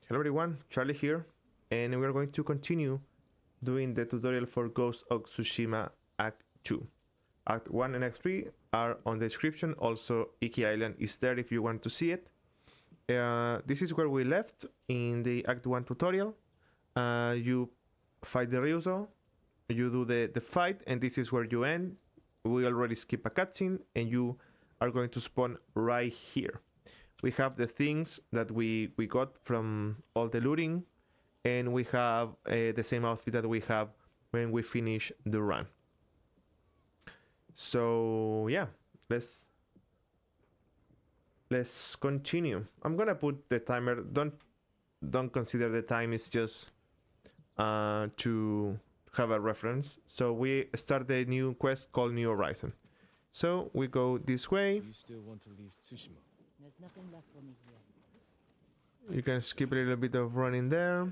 Hello everyone, Charlie here, and we are going to continue doing the tutorial for Ghost of Tsushima Act 2. Act 1 and Act 3 are on the description, also Iki Island is there if you want to see it. This is where we left in the Act 1 tutorial. You fight the Ryuzo, you do the fight, and this is where you end. We already skip a cutscene, and you are going to spawn right here. We have the things that we got from all the looting, and we have the same outfit that we have when we finish the run. So yeah, let's continue. I'm gonna put the timer. Don't consider the time. It's just to have a reference. So we start the new quest called New Horizon. So we go this way. You still want to leave Tsushima? There's nothing left for me here. You can skip a little bit of running there.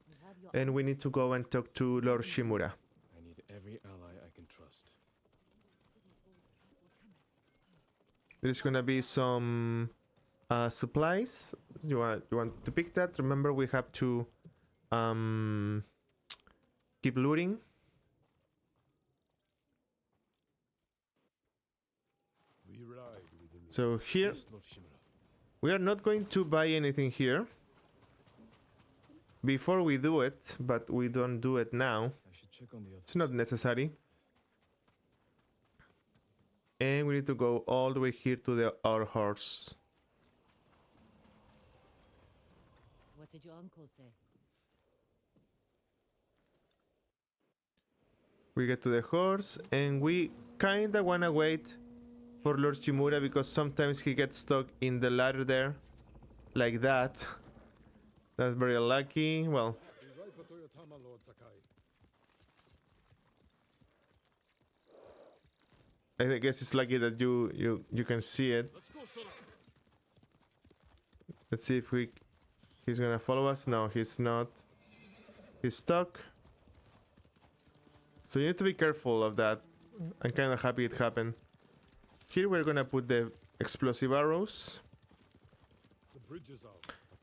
You have your And we need to go and talk to Lord Shimura. I need every ally I can trust. There's gonna be some supplies. You want to pick that? Remember, we have to keep looting. We ride within the So here, Yes, Lord Shimura. we are not going to buy anything here before we do it, but we don't do it now. I should check on the others. It's not necessary. And we need to go all the way here to our horse. What did your uncle say? We get to the horse, and we kinda wanna wait for Lord Shimura because sometimes he gets stuck in the ladder there, like that. That's very unlucky. Well, I guess it's lucky that you can see it. Let's see if he's gonna follow us. No, he's not. He's stuck. So you need to be careful of that. I'm kind of happy it happened. Here we're gonna put the explosive arrows.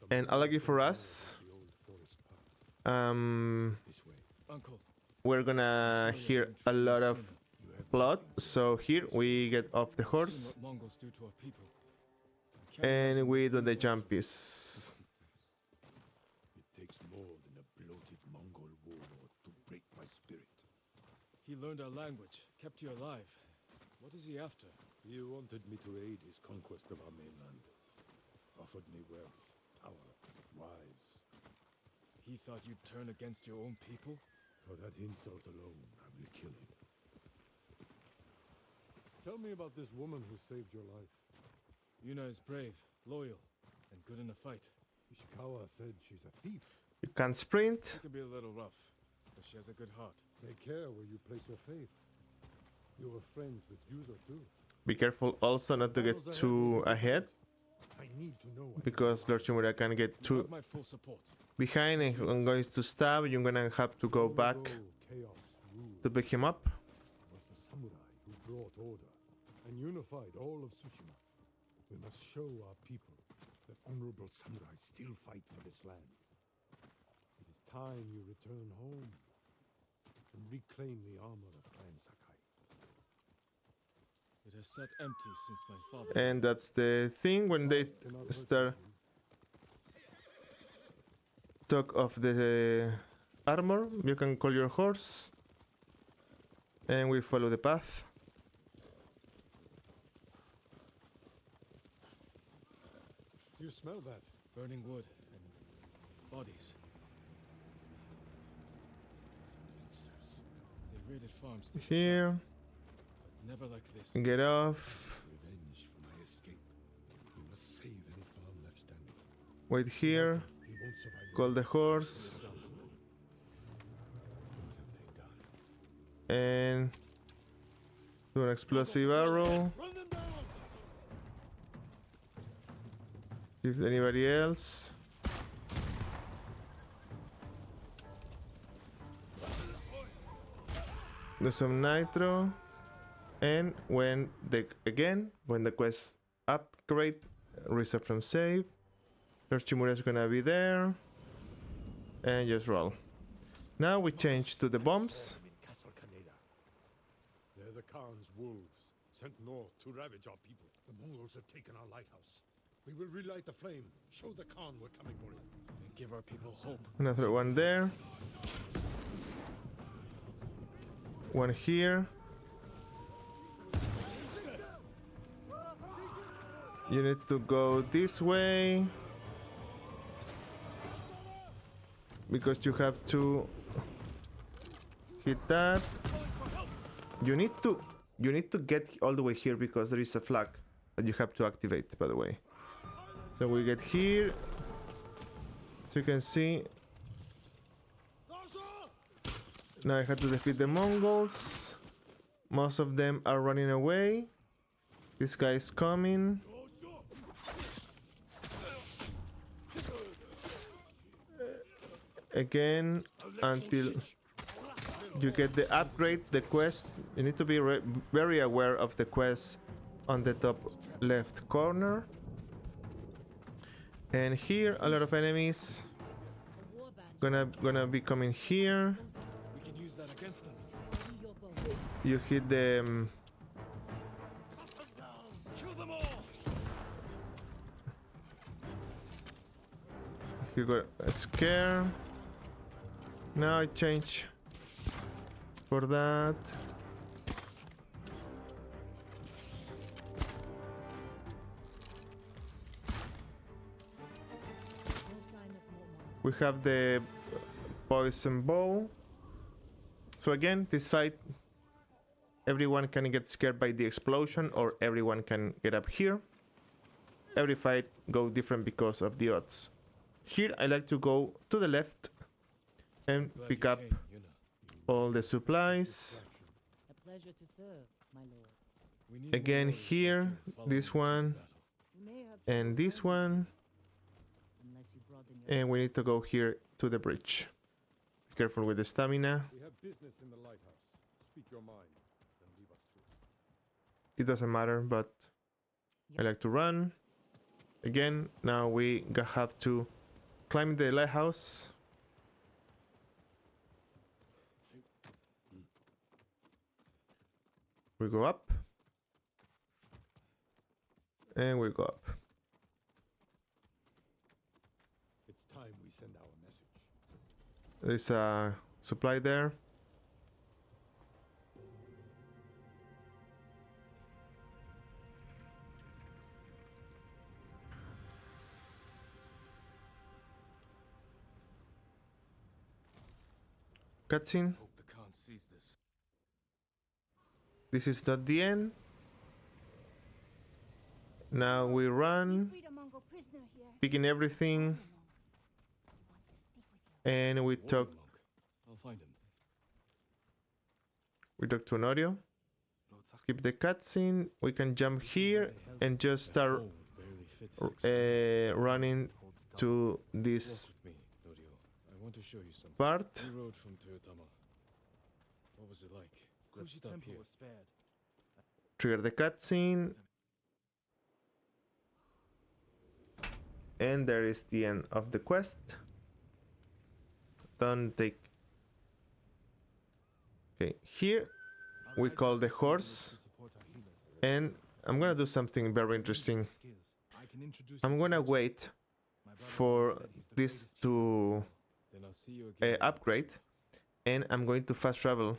And unlucky for us, Uncle, we're gonna hear a lot of blood. So here we get off the seen horse what Mongols do to our people. I can't and imagine we what do the Mongols jumpies. It takes more than a bloated Mongol warlord to break my spirit. He learned our language, kept you alive. What is he after? He wanted me to aid his conquest of our mainland. Offered me wealth, power, wives. He thought you'd turn against your own people? For that insult alone, I will kill him. Tell me about this woman who saved your life. Yuna is brave, loyal, and good in a fight. Ishikawa said she's a thief. You can sprint. She could be a little rough, but she has a good heart. Take care where you place your faith. You were friends with Yuzo too. Be careful also not to get too ahead, I need to know. because Lord Shimura can get You too have my full support. behind and I'm going to stab. You're gonna have to go back Chaos ruled. to pick him up. It was the samurai who brought order and unified all of Tsushima. We must show our people that honorable samurai still fight for this land. It is time you return home and reclaim the armor of Clan Sakai. It has sat empty since my father. And that's the thing when they start talk of the armor. You can call your horse, and we follow the path. You smell that? Burning wood and bodies. Monsters. They raided farms. to the Here, south, but never like this. get off. Revenge for my escape. We must save any farm left standing. Wait here. He won't survive. Call the horse, What have they done? and do an explosive arrow. Run them down! If anybody else. Do some nitro. And when the quest upgrade, reset from save, Lord Shimura is gonna be there. And just roll. Now we change to the bombs. In Castle Kaneda. They're the Khan's wolves, sent north to ravage our people. The Mongols have taken our lighthouse. We will relight the flame, show the Khan we're coming for him. And give our people hope. Another one there. One here. You need to go this way. Because you have to hit that. You need to get all the way here because there is a flag that you have to activate, by the way. So we get here. So you can see. Now I have to defeat the Mongols. Most of them are running away. This guy is coming. Again, until you get the upgrade, the quest. You need to be very aware of the quest on the top left corner. And here, a lot of enemies The warband. gonna be coming here. We can use that against them. Ready your bow. You hit the Kill them all! you got a scare. Now I change for that. No sign of more Mongols. We have the poison bow. So again, this fight, everyone can get scared by the explosion or everyone can get up here. Every fight go different because of the odds. Here I like to go to the left and Glad pick you up came, Yuna. all the supplies. A pleasure to serve, my lords. We need Again more warriors here, like you following this us into one, battle. You may have and chosen this one one, unless you broaden your and we need to go here to the bridge. Be careful with the stamina. We have business in the lighthouse. Speak your mind, then leave us to it. It doesn't matter, but I like to run. Again, now we have to climb the lighthouse. We go up. And we go up. It's time we send our message. There's a supply there. Cutscene. Hope the Khan sees this. This is not the end. Now we run, Freed a Mongol prisoner here. picking everything, Wants to speak with you. and we Warrior talk. monk. I'll find him. We talk to an audio. Skip the cutscene. We can jump here and just start Hold barely fits 6 running to this Walk with me, Norio. I want to show you something. part. We rode from Toyotama. What was it like? Let's stop here. Trigger the cutscene. And there is the end of the quest. Don't take. Okay, here we call the horse. And I'm gonna do something very interesting. I'm gonna wait for this to Then I'll see you again. upgrade. And I'm going to fast travel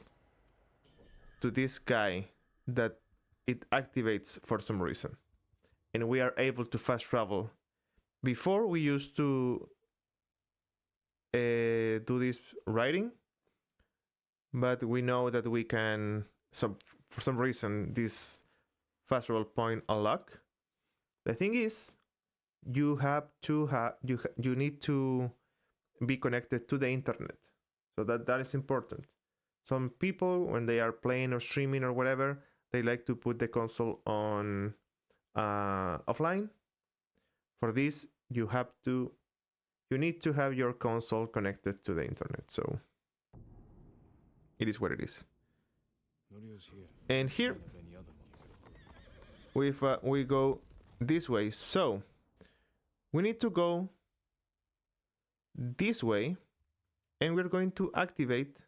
to this guy that it activates for some reason. And we are able to fast travel. Before we used to do this riding, but we know that we can, for some reason, this fast travel point unlock. The thing is, you have to you need to be connected to the internet, so that is important. Some people, when they are playing or streaming or whatever, they like to put the console on offline. For this, you need to have your console connected to the internet. So it is what it is. Norio's here. And here One of any other monks. we go this way. So we need to go this way, and we're going to activate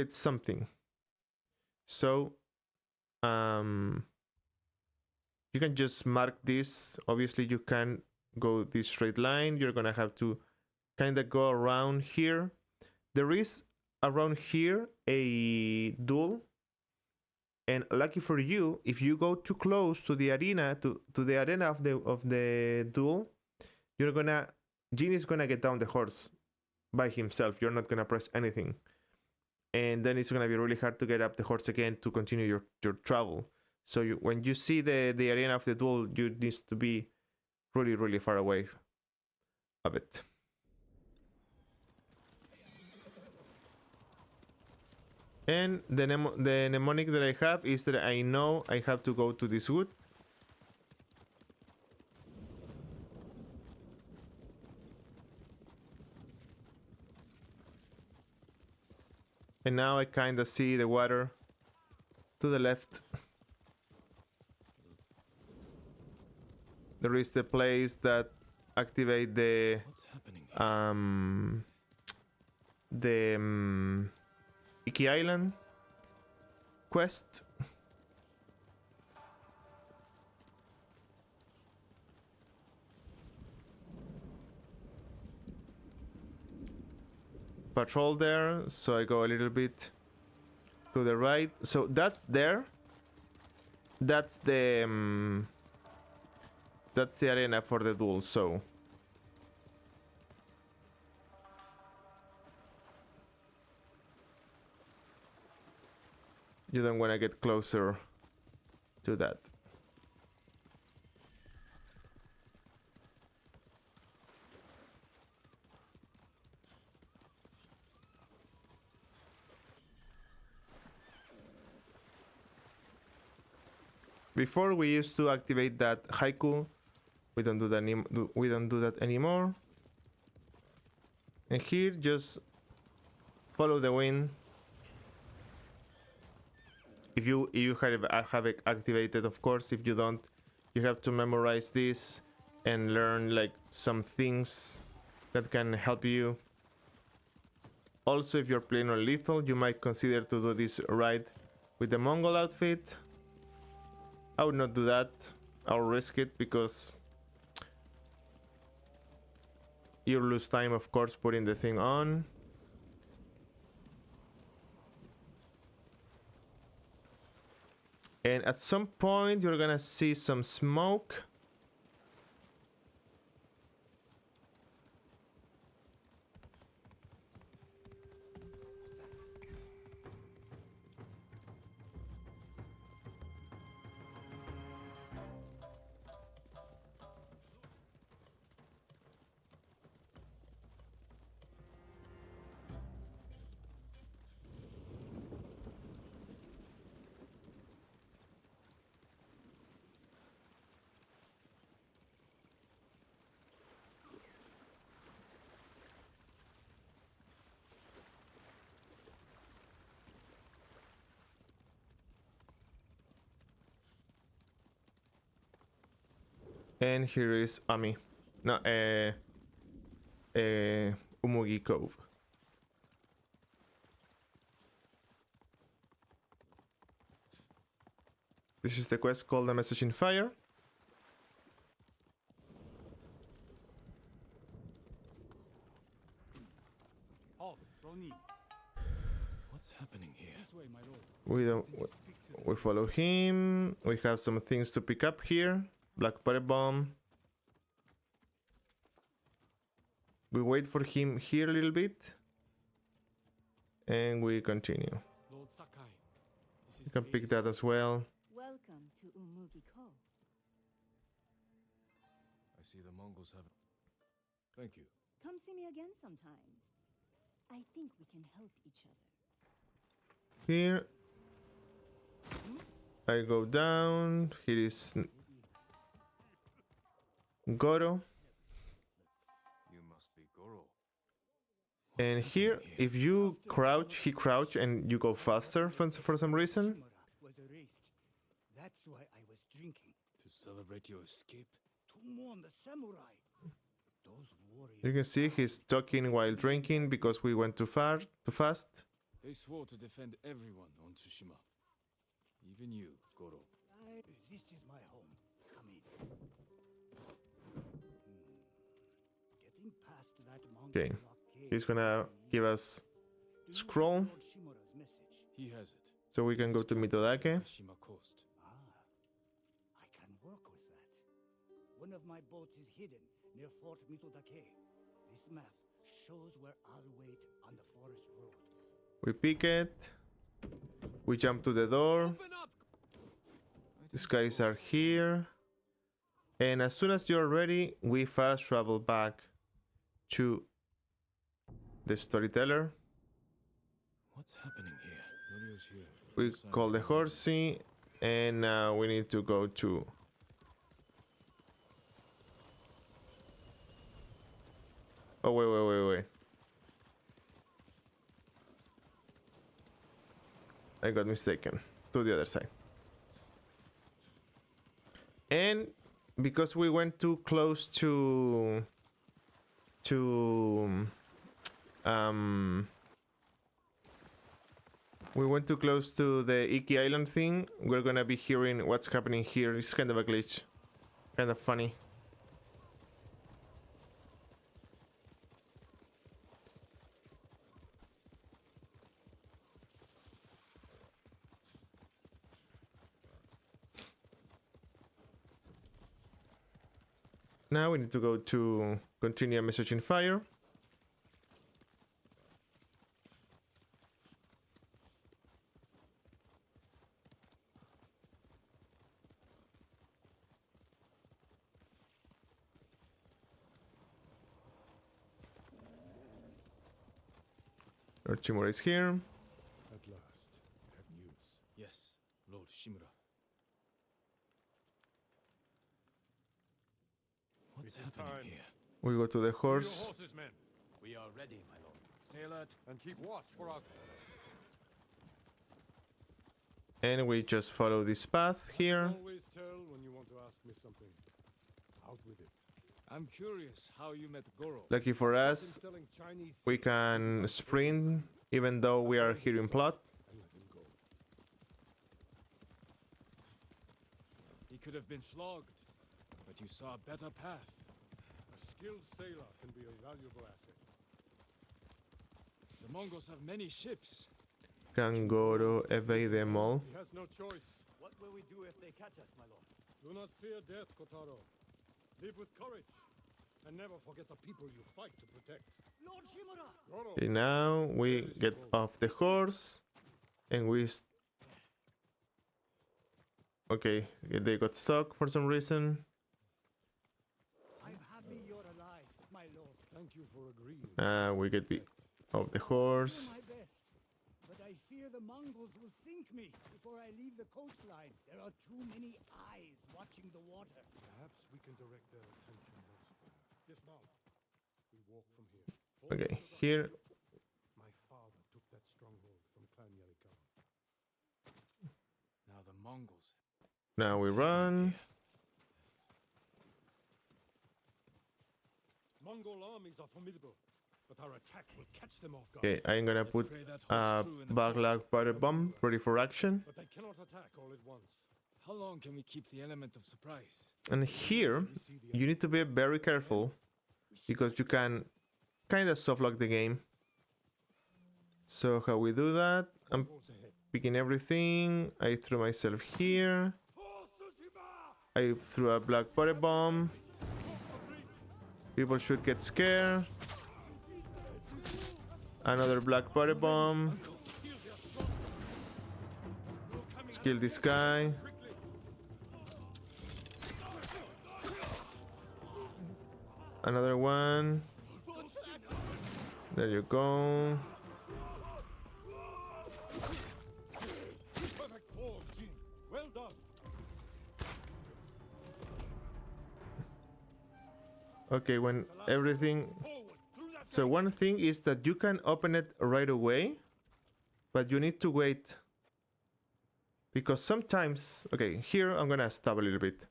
something. So you can just mark this. Obviously you can go this straight line. You're gonna have to kind of go around here. There is around here a duel, and lucky for you, if you go too close to the arena, to the arena of the duel, Jin is gonna get down the horse by himself. You're not gonna press anything, and then it's gonna be really hard to get up the horse again to continue your travel. So when you see the arena of the duel, you need to be really, really far away of it. And the mnemonic that I have is that I know I have to go to this wood. And now I kind of see the water to the left. There is the place that activate the What's happening here? Iki Island quest. Patrol there, so I go a little bit to the right. So that's there. That's the arena for the duel. So you don't want to get closer to that. Before we used to activate that haiku. We don't do that anymore. And here just follow the wind. If you have it activated, of course. If you don't, you have to memorize this and learn like some things that can help you. Also, if you're playing on lethal, you might consider to do this ride with the Mongol outfit. I would not do that. I'll risk it because you lose time, of course, putting the thing on. And at some point, you're gonna see some smoke. And here is Ami. No, Umugi Cove. This is the quest called The Message in Fire. What's happening here? This way, my lord. We don't. We follow him. We have some things to pick up here. Black Parrot Bomb. We wait for him here a little bit. And we continue. Lord Sakai. This You is can pick that as well. Welcome to Umugi Cove. I see the Mongols have. Thank you. Come see me again sometime. I think we can help each other. Here. I go down. Here is Goro. You must be Goro. And here, if you crouch, he crouch, and you go faster for some reason. Was erased. That's why I was drinking. To celebrate your escape, Tumon the samurai. Those warriors. You can see he's talking while drinking because we went too fast. They swore to defend everyone on Tsushima. Even you, Goro. This is my home. Come in. Getting past that Mongol Okay, blockade he's gonna give us Do you scroll. have Lord Shimura's message? He has it. So we can go to Mitodake. Tsushima coast. I can work with that. One of my boats is hidden near Fort Mitodake. This map shows where I'll wait on the forest road. We pick it. We jump to the door. These guys are here. And as soon as you're ready, we fast travel back to the storyteller. What's happening here? Radio's here. We call the horsey, and now we need to go to... Oh, wait. I got mistaken. To the other side. And because we went too close to we went too close to the Iki Island thing, we're gonna be hearing what's happening here. It's kind of a glitch. Kind of funny. Now we need to go to continue a message in fire. Lord Shimura is here. At last, we have news. Yes, Lord Shimura. What's It is happening time. here? We go to the To your horse. horses, men, We are ready, my lord. Stay alert. and keep watch for our... And we just follow this path here. Always tell when you want to ask me something. Out with it. I'm curious how you met Goro. Lucky for Been us, selling Chinese we can sprint even though we are here in plot. and let him go. He could have been flogged, but you saw a better path. A skilled sailor can be a valuable asset. The Mongols have many ships. Can Goro evade them all? He has no choice. What will we do if they catch us, my lord? Do not fear death, Kotaro. Live with courage. And never forget the people you fight to protect. Lord Shimura! Goro, Okay, now we get off the horse and okay, they got stuck for some reason. I'm happy you're alive, my lord. thank you for agreeing. We get off the horse. Do my best. But I fear the Mongols will sink me before I leave the coastline. There are too many eyes watching the water. Perhaps we can direct their attention elsewhere. Dismount. We walk from here. Okay, here. My father took that stronghold from Clan Yarikawa. Now the Mongols. Now we run. Mongol armies are formidable, but our attack will catch them off guard. Okay, I'm gonna Let's put pray that a holds true in the backlog butter bomb ready for action. But they cannot attack all at once. How long can we keep the element of surprise? And here, We see the you need to be very careful because you can kind of softlock the game. So how we do that? I'm Mongols ahead. picking everything. I threw myself here. For Tsushima! I threw a black butter bomb. People should get scared. Another black butter bomb. Let's kill this guy. Another one. There you go. Perfect form, Jin. Well done. Okay, when everything... Forward, through that So one thing is that you can open it right away, but you need to wait. Because sometimes... Okay, here I'm gonna stop a little bit.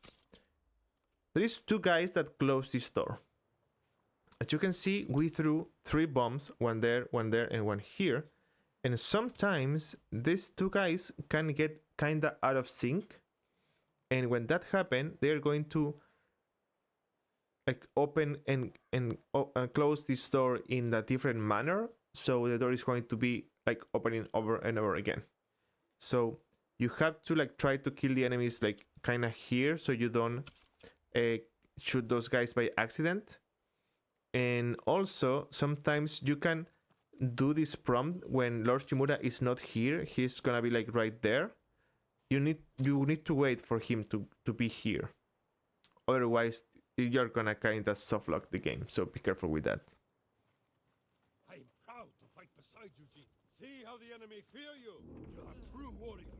there is 2 guys that close this door. As you can see, we threw 3 bombs, one there, and one here. And sometimes these 2 guys can get kinda out of sync. And when that happens, they're going to like open and close this door in a different manner. So the door is going to be like opening over and over again. So you have to like try to kill the enemies like kinda here, so you don't shoot those guys by accident. And also sometimes you can do this prompt when Lord Shimura is not here. He's gonna be like right there. You need to wait for him to be here. Otherwise you're gonna kinda softlock the game. So be careful with that. I am proud to fight beside you, Jin. See how the enemy fear you. You are a true warrior.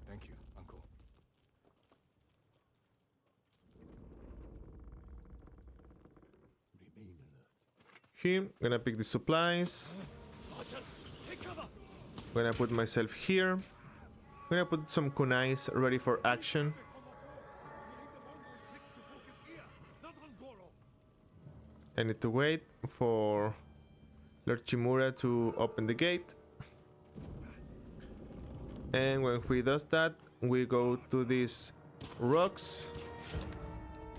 Thank you, Uncle. Remain alert. Here, I'm gonna pick the supplies. Archers, take cover. I'm gonna put myself here. I'm gonna put some kunais ready for action. I need to wait for Lord Shimura to open the gate. And when he does that, we go to these rocks.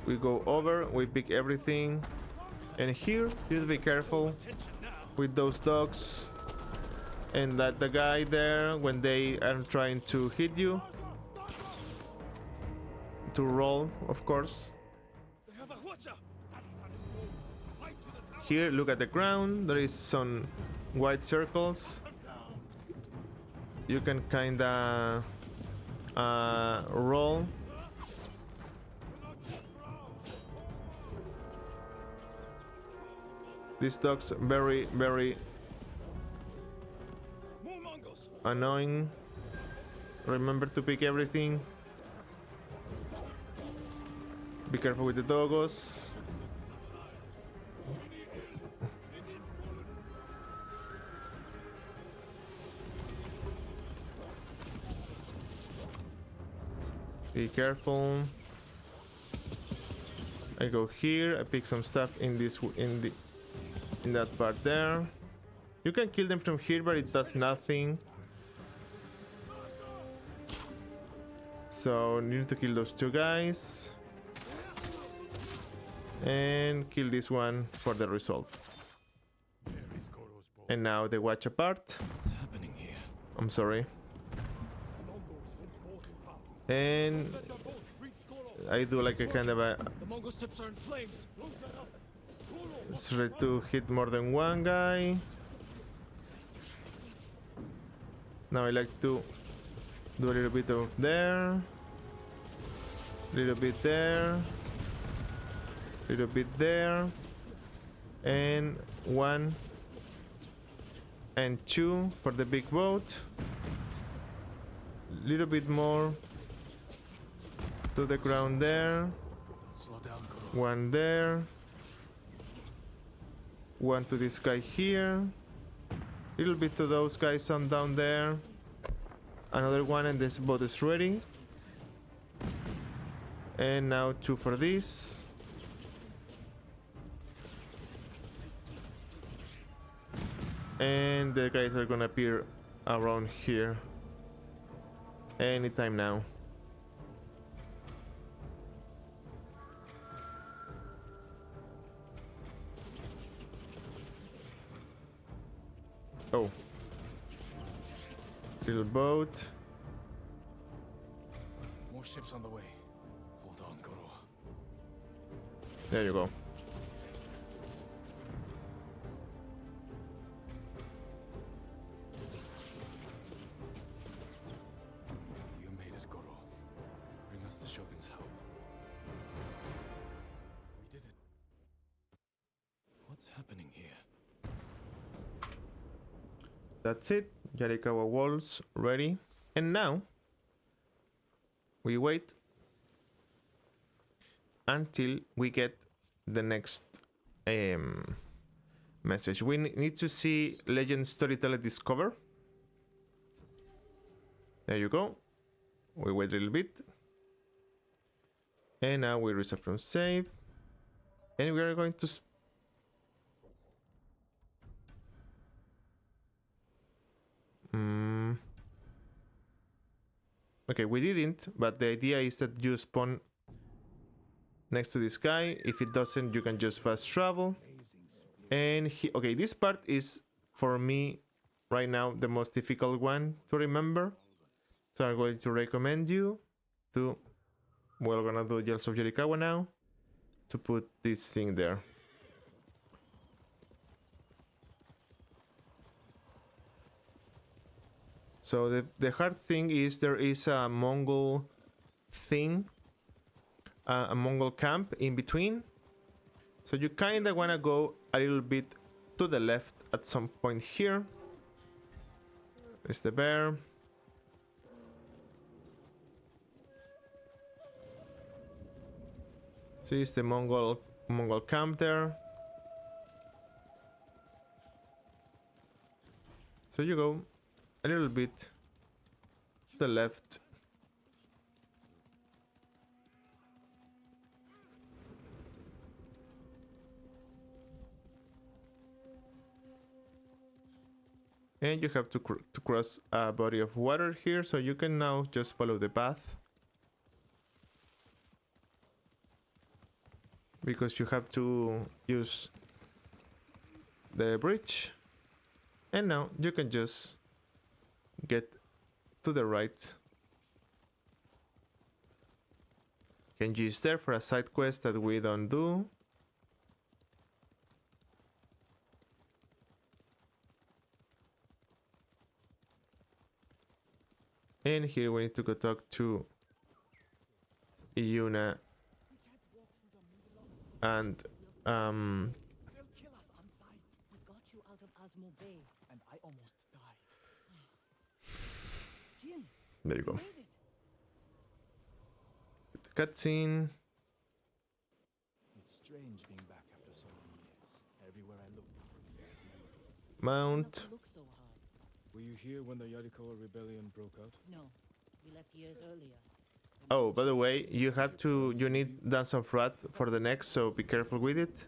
We go over, we pick everything. And here, just be careful with those dogs. And that the guy there, when they are trying to hit you. To roll, of course. Here, look at the ground. There is some white circles. You can kinda roll. These dogs very annoying. Remember to pick everything. Be careful with the doggos. Be careful. I go here. I pick some stuff in that part there. You can kill them from here, but it does nothing. So you need to kill those 2 guys. And kill this one for the resolve. And now they watch apart. What's happening here? I'm sorry. And I do like a kind of a The Mongol ships are in flames. try to hit more than one guy. Now I like to do a little bit of there, little bit there, little bit there, and 1 and 2 for the big boat. Little bit more to the ground there. Slow down, Kuro. 1 there. 1 to this guy here. Little bit to those guys on down there. Another 1 and this boat is ready. And now 2 for this. And the guys are gonna appear around here anytime now. Oh. Little boat. More ships on the way. Hold on, Kuro. There you go. You made it, Kuro. Bring us the Shogun's help. We did it. What's happening here? That's it. Yarikawa walls ready. And now we wait until we get the next message. We need to see Legend Storyteller Discover. There you go. We wait a little bit. And now we reset from save. And we are going to... Okay, we didn't, but the idea is that you spawn next to this guy. If it doesn't, you can just fast travel. And okay, this part is, for me, right now, the most difficult one to remember. So I'm going to recommend you to... We're gonna do Yells of Yarikawa now, to put this thing there. So the hard thing is there is a Mongol thing, a Mongol camp in between. So you kinda wanna go a little bit to the left at some point here. There's the bear. So it's the Mongol camp there. So you go a little bit to the left. And you have to cross a body of water here, so you can now just follow the path. Because you have to use the bridge. And now you can just get to the right. Kenji is there for a side quest that we don't do. And here we need to go talk to Yuna and They'll kill us on sight. We got you out of Asmo Bay. And I almost died. Jin, there you go. made it. Cutscene. It's strange being back after so many years. Everywhere I look, memories. Mount. Not to look so hard. Were you here when the Yarikawa rebellion broke out? No, we left years earlier. Oh, by the way, you need Dance of Wrath for the next, so be careful with it.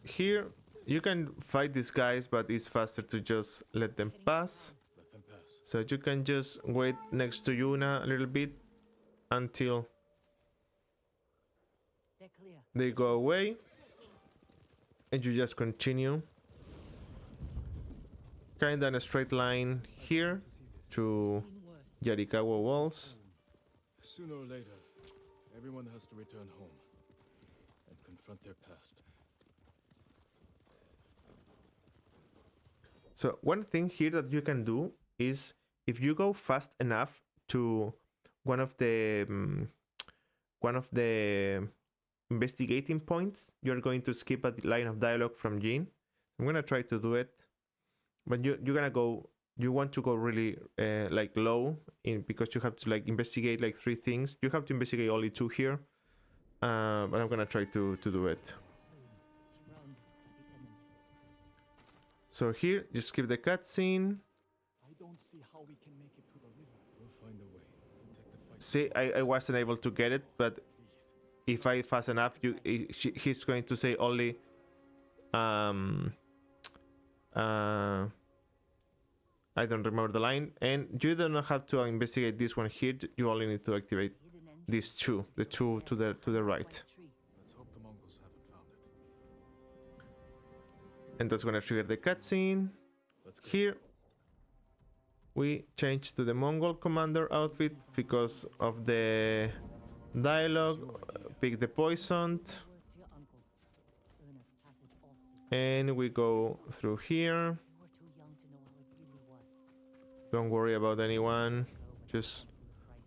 Here, you can fight these guys, but it's faster to just let them pass. Let them pass. So you can just wait next to Yuna a little bit until They're clear. they go away. And you just continue. Kinda in a straight line here to Seen worse. Yarikawa Walls. Sooner or later, everyone has to return home and confront their past. So one thing here that you can do is if you go fast enough to one of the investigating points, you're going to skip a line of dialogue from Jin. I'm gonna try to do it, but you want to go really like low in, because you have to like investigate like 3 things. You have to investigate only 2 here, but I'm gonna try to do it. Surrounded by the enemy. So here, just skip the cutscene. I don't see how we can make it to the river. We'll find a way. Take the fight. See, I wasn't able to get it, but if I fast enough, he's going to say only I don't remember the line, and you don't have to investigate this one here. You only need to activate Hidden entrance. these 2, the 2 to the right, White tree. Let's hope the Mongols haven't found it. and that's gonna trigger the cutscene. Let's go. Here we change to the Mongol commander outfit because of the dialogue. Pick the poisoned, Words to your uncle. Earn us passage off this. and we go through here. You were too young to know how it really was. Don't worry about anyone. Just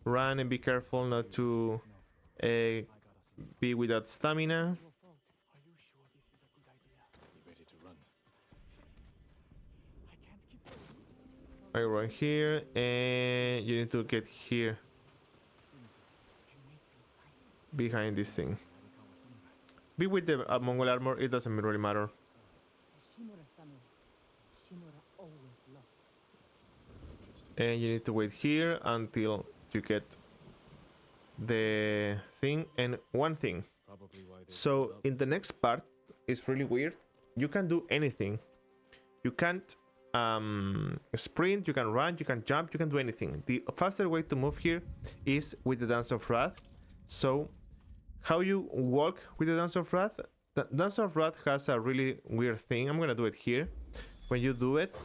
run and be careful not to be without stamina. Your fault. Are you sure this is a good idea? Be ready to run. I can't keep going. I run here, and you need to get here behind this thing. Be with the Mongol armor, it doesn't really matter. Shimura samurai. Shimura always lost. And you need to wait here until you get the thing and one thing. Probably why they So built up in the next part, it's really weird. You can do anything. You can't sprint, you can run, you can jump, you can do anything. The faster way to move here is with the Dance of Wrath. So how you walk with the Dance of Wrath? The Dance of Wrath has a really weird thing. I'm gonna do it here. When you do it,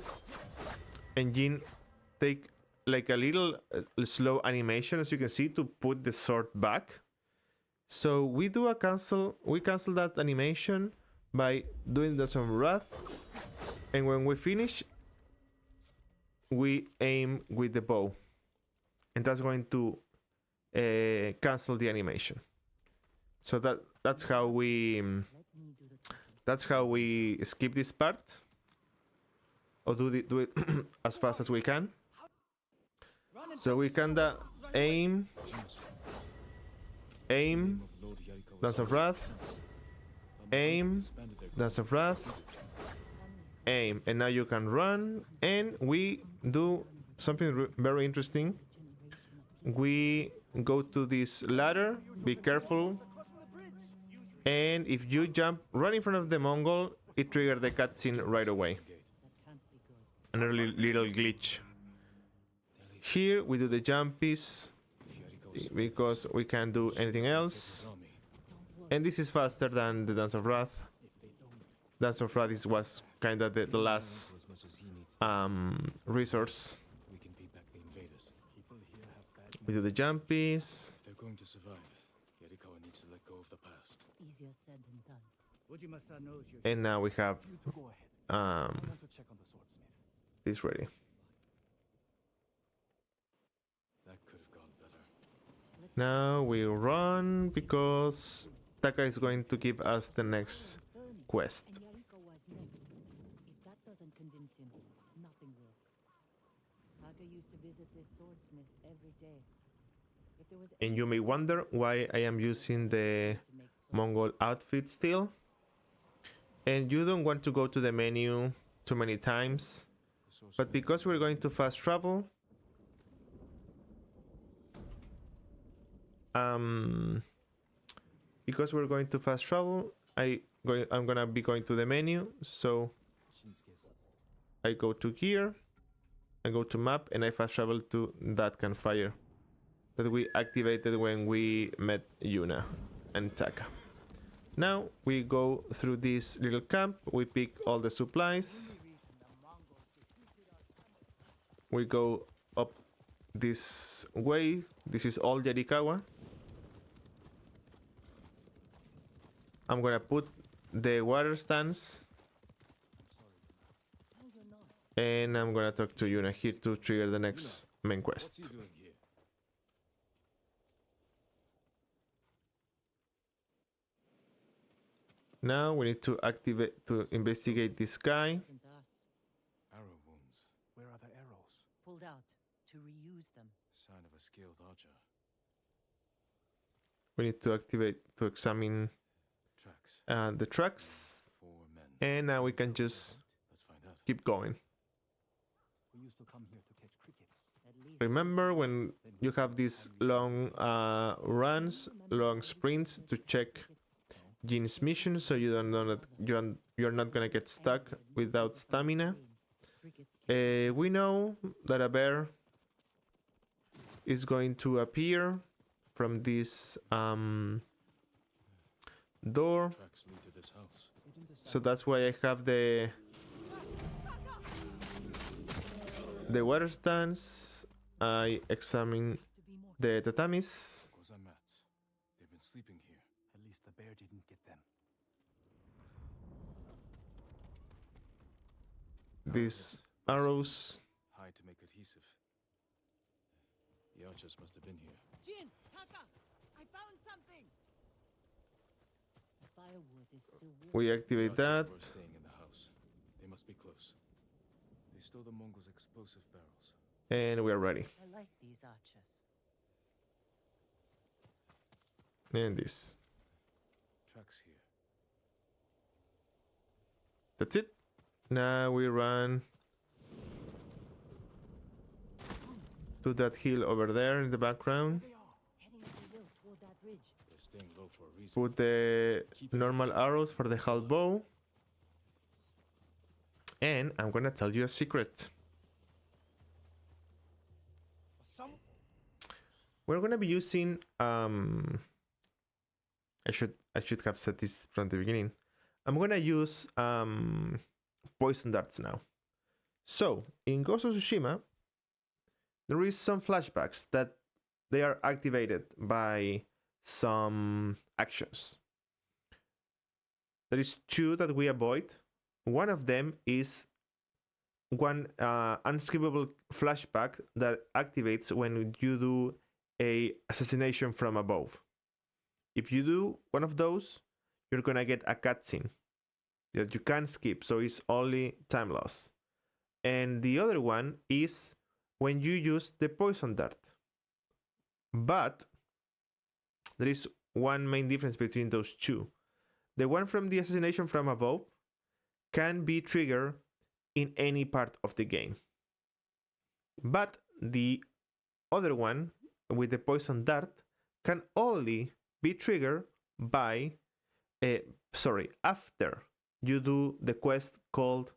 engine take like a little slow animation, as you can see, to put the sword back. So we cancel that animation by doing the Dance of Wrath, and when we finish, we aim with the bow, and that's going to cancel the animation. So that's how we skip this part, or do it as fast as we can. So we can aim, Dance of Wrath, aim, Dance of Wrath, aim, and now you can run. And we do something very interesting. We go to this ladder. Be careful. And if you jump right in front of the Mongol, it triggers the cutscene right away. Another little glitch. Here we do the jumpies because we can't do anything else. And this is faster than the Dance of Wrath. Dance of Wrath was kind of the last resource. We do the jumpies. If they're going to survive, Yarikawa needs to let go of the past. Easier said than done. Ujima-san knows you. And now we have Go ahead. I want to check on the swordsmith. this ready. That could have gone better. Now we run because Taka is going to give us the next quest. And Yariko was next. If that doesn't convince him, nothing will. Taka used to visit this swordsmith every day. If there was And you may wonder why I am using the to make swords, Mongol outfit still. And you don't want to go to the menu too many times. But because we're going to fast travel, I'm gonna be going to the menu. So I go to gear, I go to map, and I fast travel to that campfire that we activated when we met Yuna and Taka. Now we go through this little camp, we pick all the supplies, we go up this way. This is all Yarikawa. I'm gonna put the water stands, and I'm gonna talk to Yuna here to trigger the next main What's he quest. doing here? Now we need to investigate this guy. isn't us. Arrow wounds. Where are the arrows? Pulled out to reuse them. Sign of a skilled archer. We need to examine Tracks. the tracks, 4 men. and now we can just Let's find out. keep going. We used to come here to catch crickets. At least Remember when you have these long runs, long sprints to check Jin's mission, so you don't know that you're not gonna get stuck without stamina. crickets We know that a bear is going to appear from this door, Tracks lead to this house. so that's why I have the water stands. I examine to be more the tatamis. Goza mats. They've been sleeping here. At least the bear didn't get them. These arrows. Hide to make adhesive. The archers must have been here. Jin, Taka, I found something. The firewood is still warm. We activate The that. archers were staying in the house. They must be close. They stole the Mongols' explosive barrels. And we are ready. I like these archers. And this. Tracks here. That's it. Now we run to that hill over there in the background. Heading to the village. staying low for a reason. Put the normal arrows for the half bow. And I'm gonna tell you a secret. We're gonna be using I should have said this from the beginning. I'm gonna use poison darts now. So in Ghost of Tsushima, there is some flashbacks that they are activated by some actions. There is two that we avoid. One of them is one unskippable flashback that activates when you do a assassination from above. If you do one of those, you're gonna get a cutscene that you can't skip, so it's only time loss. And the other one is when you use the poison dart. But there is one main difference between those two. The one from the assassination from above can be triggered in any part of the game. But the other one with the poison dart can only be triggered by after you do the quest called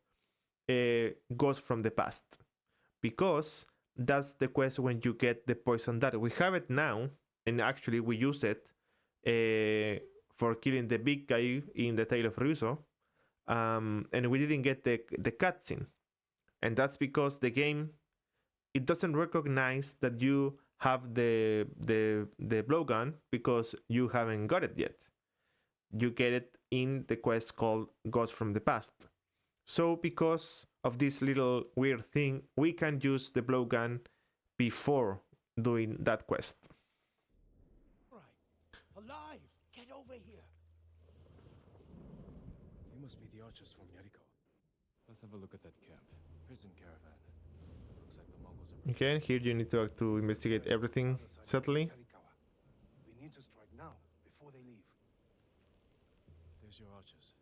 Ghost from the Past, because that's the quest when you get the poison dart. We have it now, and actually we use it for killing the big guy in the Tale of Ryuzo, and we didn't get the cutscene, and that's because the game, it doesn't recognize that you have the blowgun because you haven't got it yet. You get it in the quest called Ghost from the Past. So because of this little weird thing, we can use the blowgun before doing that quest. Right. Alive! Get over here! You must be the archers from Yariko. Let's have a look at that camp. Prison caravan. Looks like the Mongols are... Okay, here you need to investigate everything subtly. We need to strike now, before they leave. There's your archers.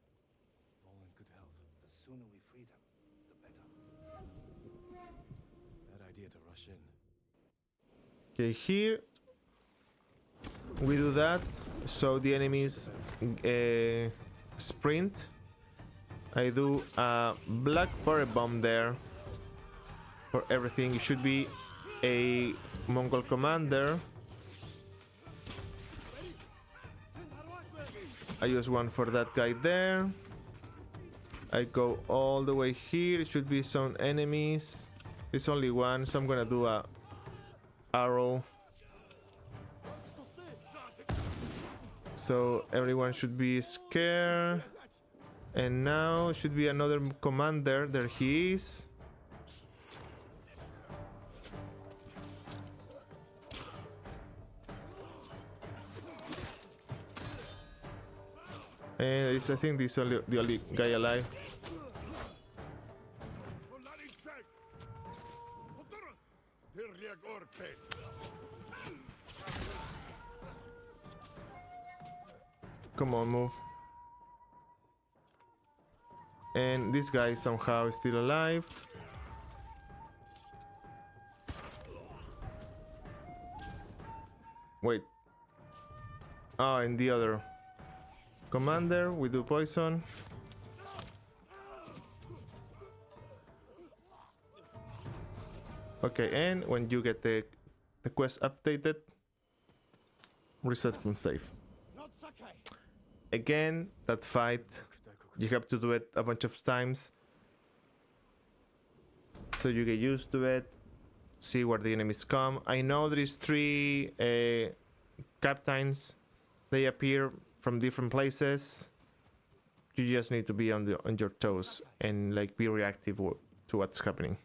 All in good health. The sooner we free them, the better. Bad idea to rush in. Okay, here we do that so the enemies sprint. I do a black fire bomb there for everything. It should be a Mongol commander. I use one for that guy there. I go all the way here. It should be some enemies. It's only one, so I'm gonna do a arrow. So everyone should be scared. And now should be another commander. There he is. And I think this is the only guy alive. Come on, move. And this guy somehow is still alive. Wait. Oh, and the other commander, we do poison. Okay, and when you get the quest updated, reset from save. Again, that fight, you have to do it a bunch of times so you get used to it, see where the enemies come. I know there is 3 captains. They appear from different places. You just need to be on your toes and like be reactive to what's happening.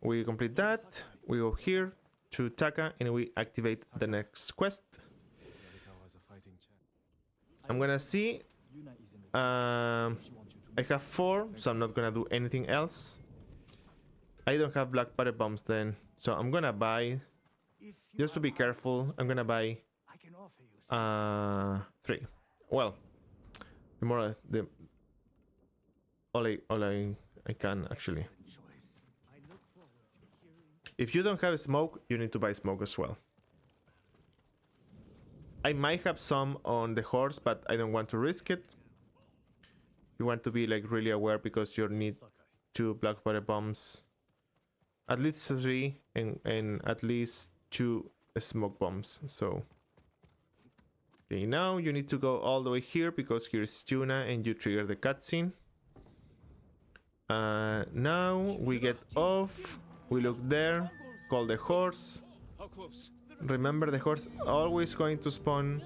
We complete that. We go here to Taka and we activate the next quest. I'm gonna see. I have 4, so I'm not gonna do anything else. I don't have black powder bombs then, so I'm gonna buy. Just to be careful, I'm gonna buy 3. Well, the more all I can actually. If you don't have smoke, you need to buy smoke as well. I might have some on the horse, but I don't want to risk it. You want to be like really aware because you need 2 black powder bombs, at least 3, and at least 2 smoke bombs. So okay, now you need to go all the way here because here's Tuna and you trigger the cutscene. Now we get off, we look there, call the horse. How close? Remember, the horse always going to spawn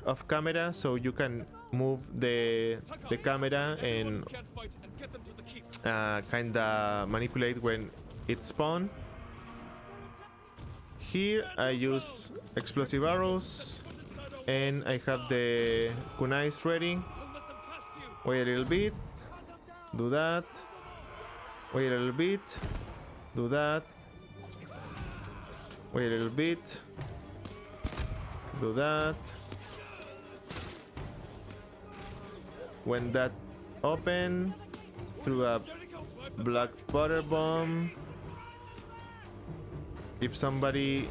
off camera, so you can move the camera and Can't fight and get them to the keep. kinda manipulate when it spawn. Here I use explosive arrows and I have the kunais ready. Don't let them cast you. Wait a little bit, do that. Wait a little bit, do that. Wait a little bit, do that. When that open, through a black powder bomb. If somebody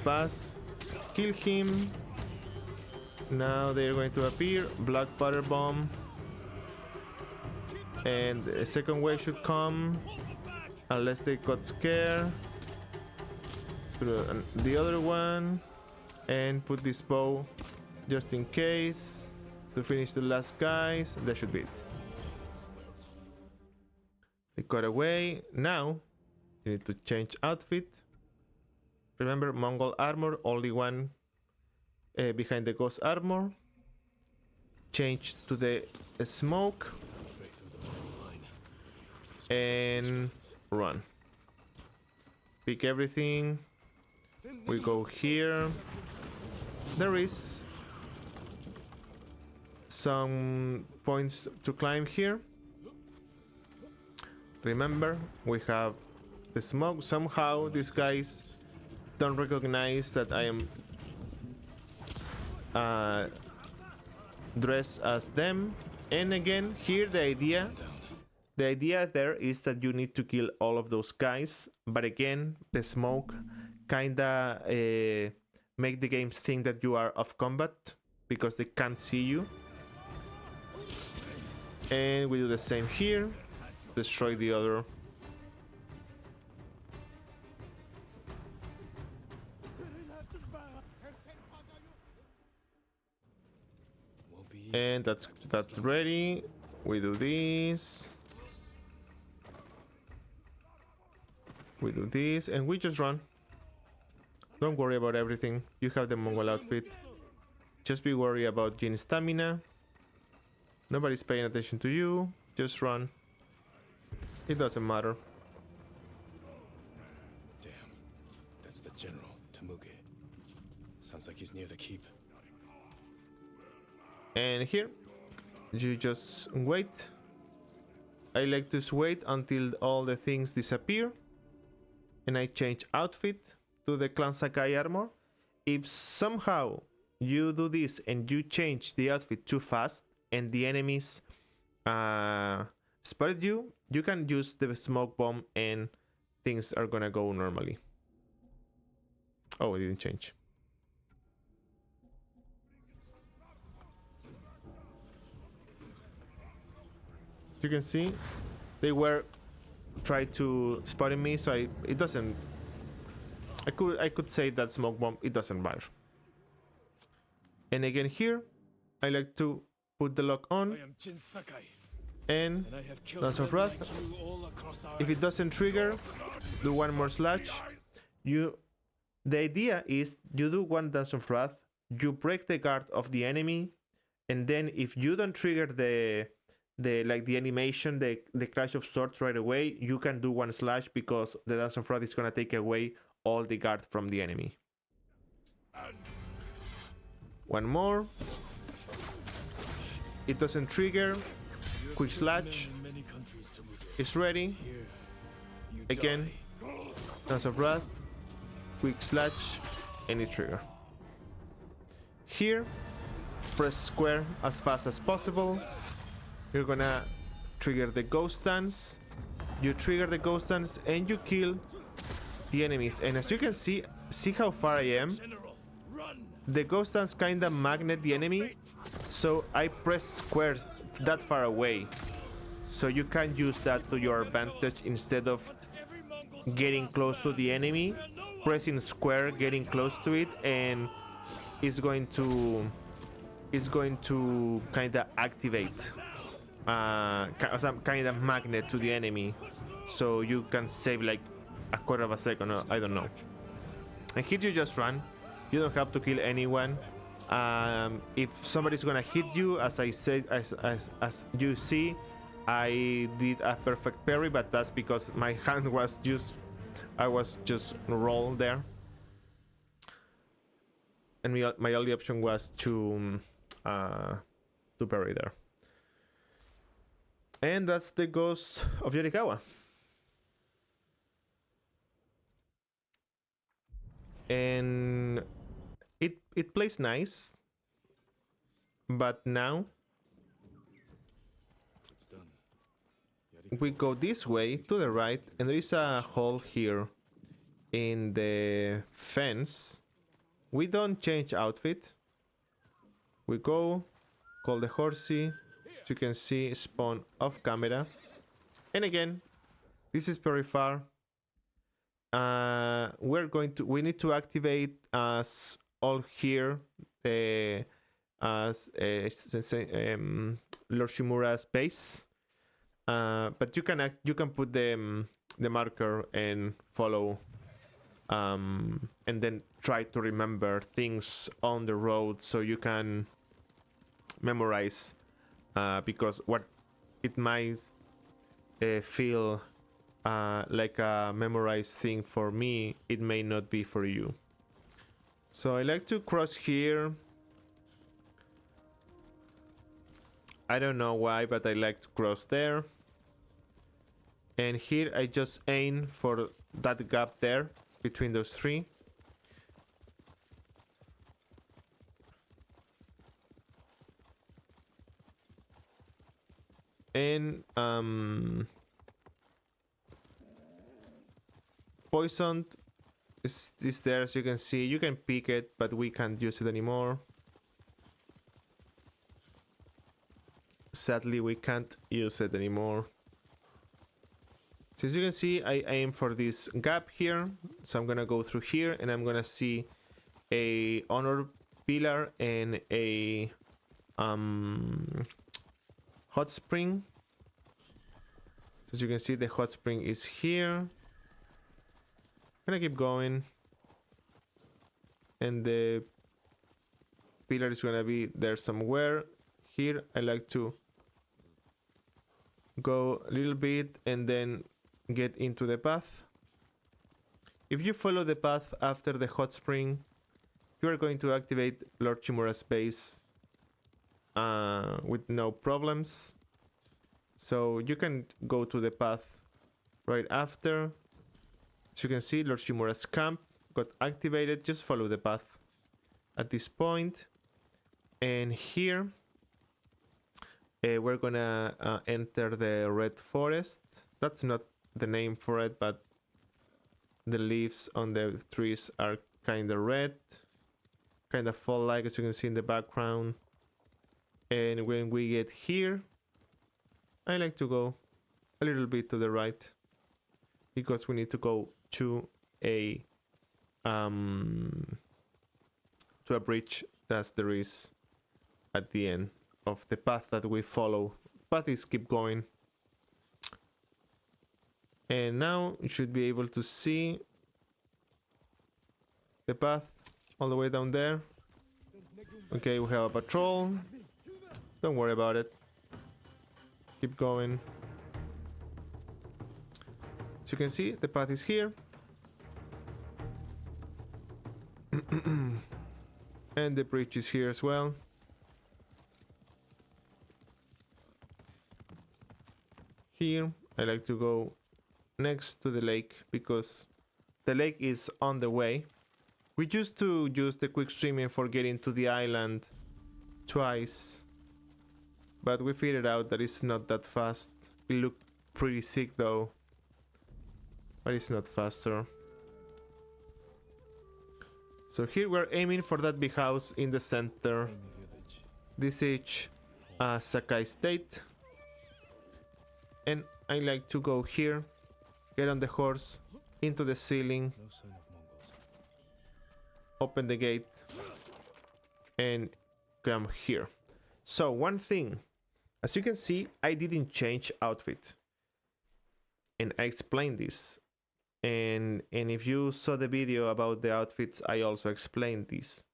pass, kill him. Now they're going to appear, black powder bomb. And a second wave should come, unless they got scared. Through the other one, and put this bow just in case to finish the last guys. That should be it. They got away. Now you need to change outfit. Remember, Mongol armor, only one behind the ghost armor. Change to the smoke and run. Pick everything. We go here. There is some points to climb here. Remember, we have the smoke. Somehow these guys don't recognize that I am dressed as them. And again, here the idea there is that you need to kill all of those guys. But again, the smoke kinda make the games think that you are off combat because they can't see you. And we do the same here. Destroy the other. And that's ready. We do this. We do this and we just run. Don't worry about everything. You have the Mongol outfit. Just be worried about Jin stamina. Nobody's paying attention to you. Just run. It doesn't matter. Damn. That's the general, Temuge. Sounds like he's near the keep. And here, you just wait. I like to wait until all the things disappear. And I change outfit to the Clan Sakai armor. If somehow you do this and you change the outfit too fast and the enemies spotted you, you can use the smoke bomb and things are gonna go normally. Oh, it didn't change. You can see they were trying to spotting me, so it doesn't. I could say that smoke bomb, it doesn't matter. And again here, I like to put the lock on I am Jin Sakai, and and I have killed Dance of men Wrath. like you all across our If it doesn't trigger, do one more slash. The idea is you do one Dance of Wrath, you break the guard of the enemy, and then if you don't trigger the animation, the clash of swords right away, you can do one slash because the Dance of Wrath is gonna take away all the guard from the enemy. One more. It doesn't trigger. Quick slash. It's ready. Again. Dance of Wrath. Quick slash. Any trigger. Here, press square as fast as possible. You're gonna trigger the ghost dance. You trigger the ghost dance and you kill the enemies. And as you can see, see how far I am? The ghost dance kinda magnet the enemy, so I press squares that far away. So you can use that to your advantage instead of getting close to the enemy, pressing square, getting close to it, and it's going to kind of activate some kind of magnet to the enemy, so you can save like a quarter of a second. I don't know. And here you just run. You don't have to kill anyone. If somebody's gonna hit you, as I said, as you see, I did a perfect parry, but that's because my hand was I was just rolled there, and my only option was to parry there. And that's the ghost of Yarikawa. And it plays nice, but now It's done. we go this way to the right, and there is a hole here in the fence. We don't change outfit. We go, call the horsey, as you can see, spawn off camera. And again, this is very far. We need to activate us all here the Lord Shimura's base. But you can put the marker and follow, and then try to remember things on the road so you can memorize, because what it might feel like a memorized thing for me, it may not be for you. So I like to cross here. I don't know why, but I like to cross there. And here I just aim for that gap there between those three. And poisoned is there, as you can see. You can pick it, but we can't use it anymore. Sadly, we can't use it anymore. So as you can see, I aim for this gap here. So I'm gonna go through here, and I'm gonna see a honor pillar and a hot spring. So as you can see, the hot spring is here. I'm gonna keep going, and the pillar is gonna be there somewhere. Here I like to go a little bit and then get into the path. If you follow the path after the hot spring, you are going to activate Lord Shimura's base with no problems. So you can go to the path right after. As you can see, Lord Shimura's camp got activated. Just follow the path at this point. And here we're gonna enter the red forest. That's not the name for it, but the leaves on the trees are kind of red, kind of fall like, as you can see in the background. And when we get here, I like to go a little bit to the right, because we need to go to a bridge that there is at the end of the path that we follow. Path is keep going. And now you should be able to see the path all the way down there. Okay, we have a patrol. Don't worry about it. Keep going. As you can see, the path is here. And the bridge is here as well. Here, I like to go next to the lake, because the lake is on the way. We used to use the quick swimming for getting to the island twice, but we figured out that it's not that fast. It looked pretty sick though, but it's not faster. So here we're aiming for that big house in the center. Only village. This is Sakai State. And I like to go here, get on the horse, into the ceiling, No sign of Mongols. open the gate, and come here. So one thing, as you can see, I didn't change outfit. And I explained this. And if you saw the video about the outfits, I also explained this.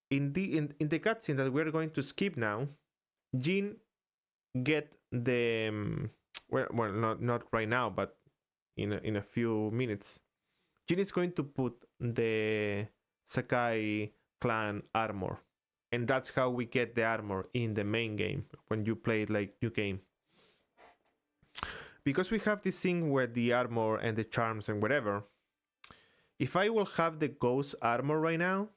In the cutscene that we're going to skip now, Jin get the well not right now, but in a few minutes, Jin is going to put the Sakai clan armor, and that's how we get the armor in the main game when you play it like new game. Because we have this thing where the armor and the charms and whatever, if I will have the ghost armor right now,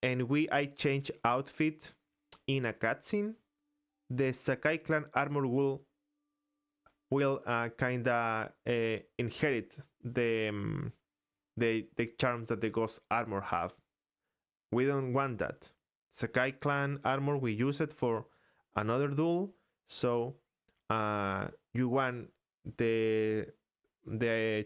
and I change outfit in a cutscene, the Sakai clan armor will kinda inherit the charms that the ghost armor have. We don't want that. Sakai clan armor, we use it for another duel, so you want the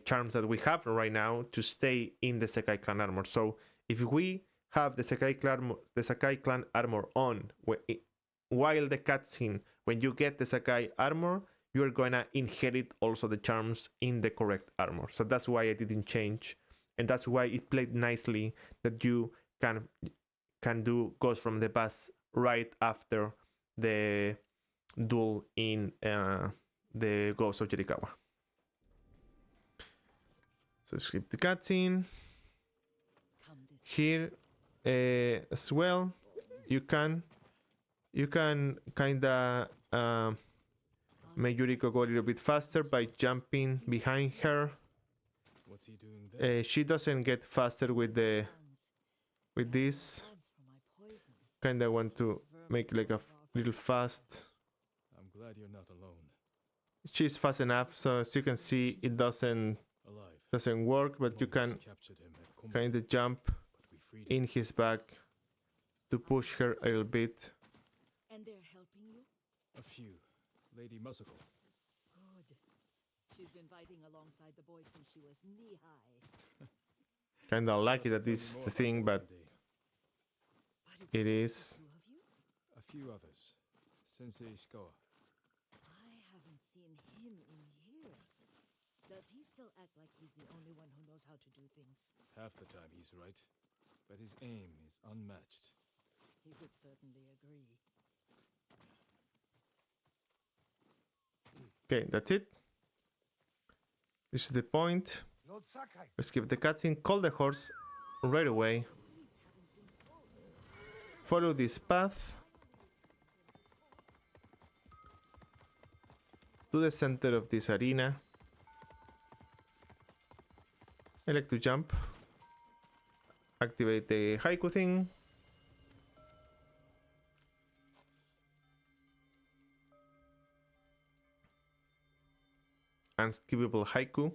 charms that we have right now to stay in the Sakai clan armor. So if we have the Sakai clan armor on while the cutscene, when you get the Sakai armor, you're gonna inherit also the charms in the correct armor. So that's why I didn't change, and that's why it played nicely that you can do Ghost from the Past right after the duel in the Ghost of Yarikawa. So skip the cutscene. Here as well, you can kinda make Yuriko go a little bit faster by jumping behind her. What's he doing there? She doesn't get faster with this. Kinda want to make like a little fast. I'm glad you're not alone. She's fast enough, so as you can see, it doesn't work, but you can kinda jump in his back to push her a little bit. And they're helping you? A few. Lady Muscle. Good. She's been fighting alongside the boys since she was knee-high. Kinda lucky that this is the thing, but it is. Two of you? A few others. Sensei Ishikawa. I haven't seen him in years. Does he still act like he's the only one who knows how to do things? Half the time he's right, but his aim is unmatched. He would certainly agree. Okay, that's it. This is the point. Lord Sakai, Let's skip the cutscene. Call the horse right away. Follow this path to the center of this arena. I like to jump. Activate the haiku thing. Unskippable haiku.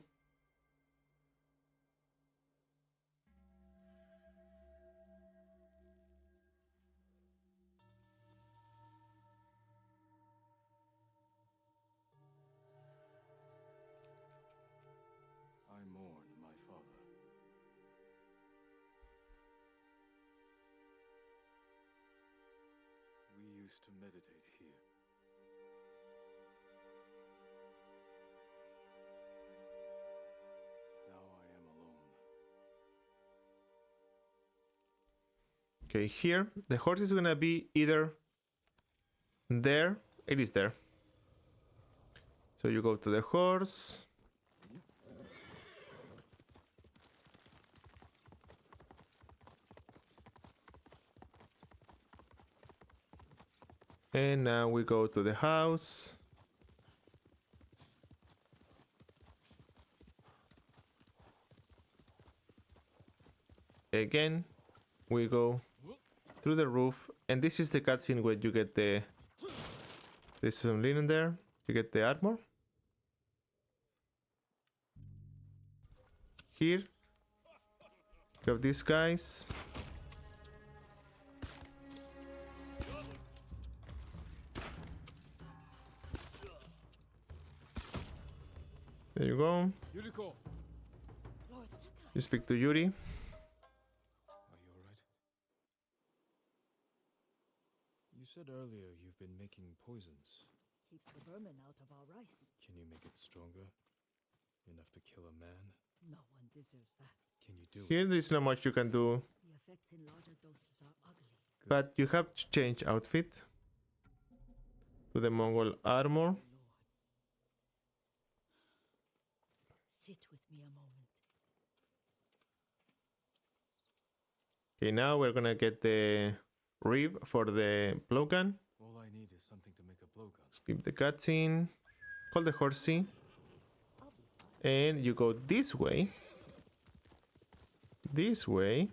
I mourn my father. We used to meditate here. Now I am alone. Okay, here the horse is gonna be either there. It is there. So you go to the horse. And now we go to the house. Again, we go through the roof, and this is the cutscene where you get the. There's some linen there. You get the armor. Here, We have these guys. There you go. Yuriko! Lord Sakai. You speak to Yuri. Are you alright? You said earlier you've been making poisons. Keeps the vermin out of our rice. Can you make it stronger? Enough to kill a man? No one deserves that. Can you do Here it? there is not much you can do, The effects in larger doses are ugly. but you have to change outfit to the Mongol armor. Lord. Sit with me a moment. Okay, now we're gonna get the rib for the blowgun. All I need is something to make a blowgun. Skip the cutscene. Call the horsey. And you go this way. This way.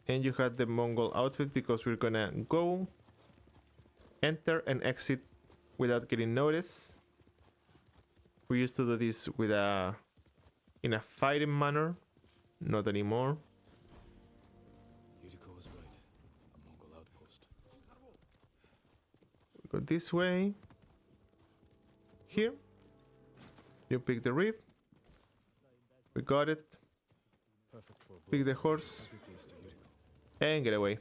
And you have the Mongol outfit because we're gonna go, enter and exit without getting noticed. We used to do this with in a fighting manner. Not anymore. Yuriko was right. A Mongol outpost. Go this way. Here. You pick the rib. We got it. Perfect for a Pick the blowgun. horse. Give these to Yuriko. And get away.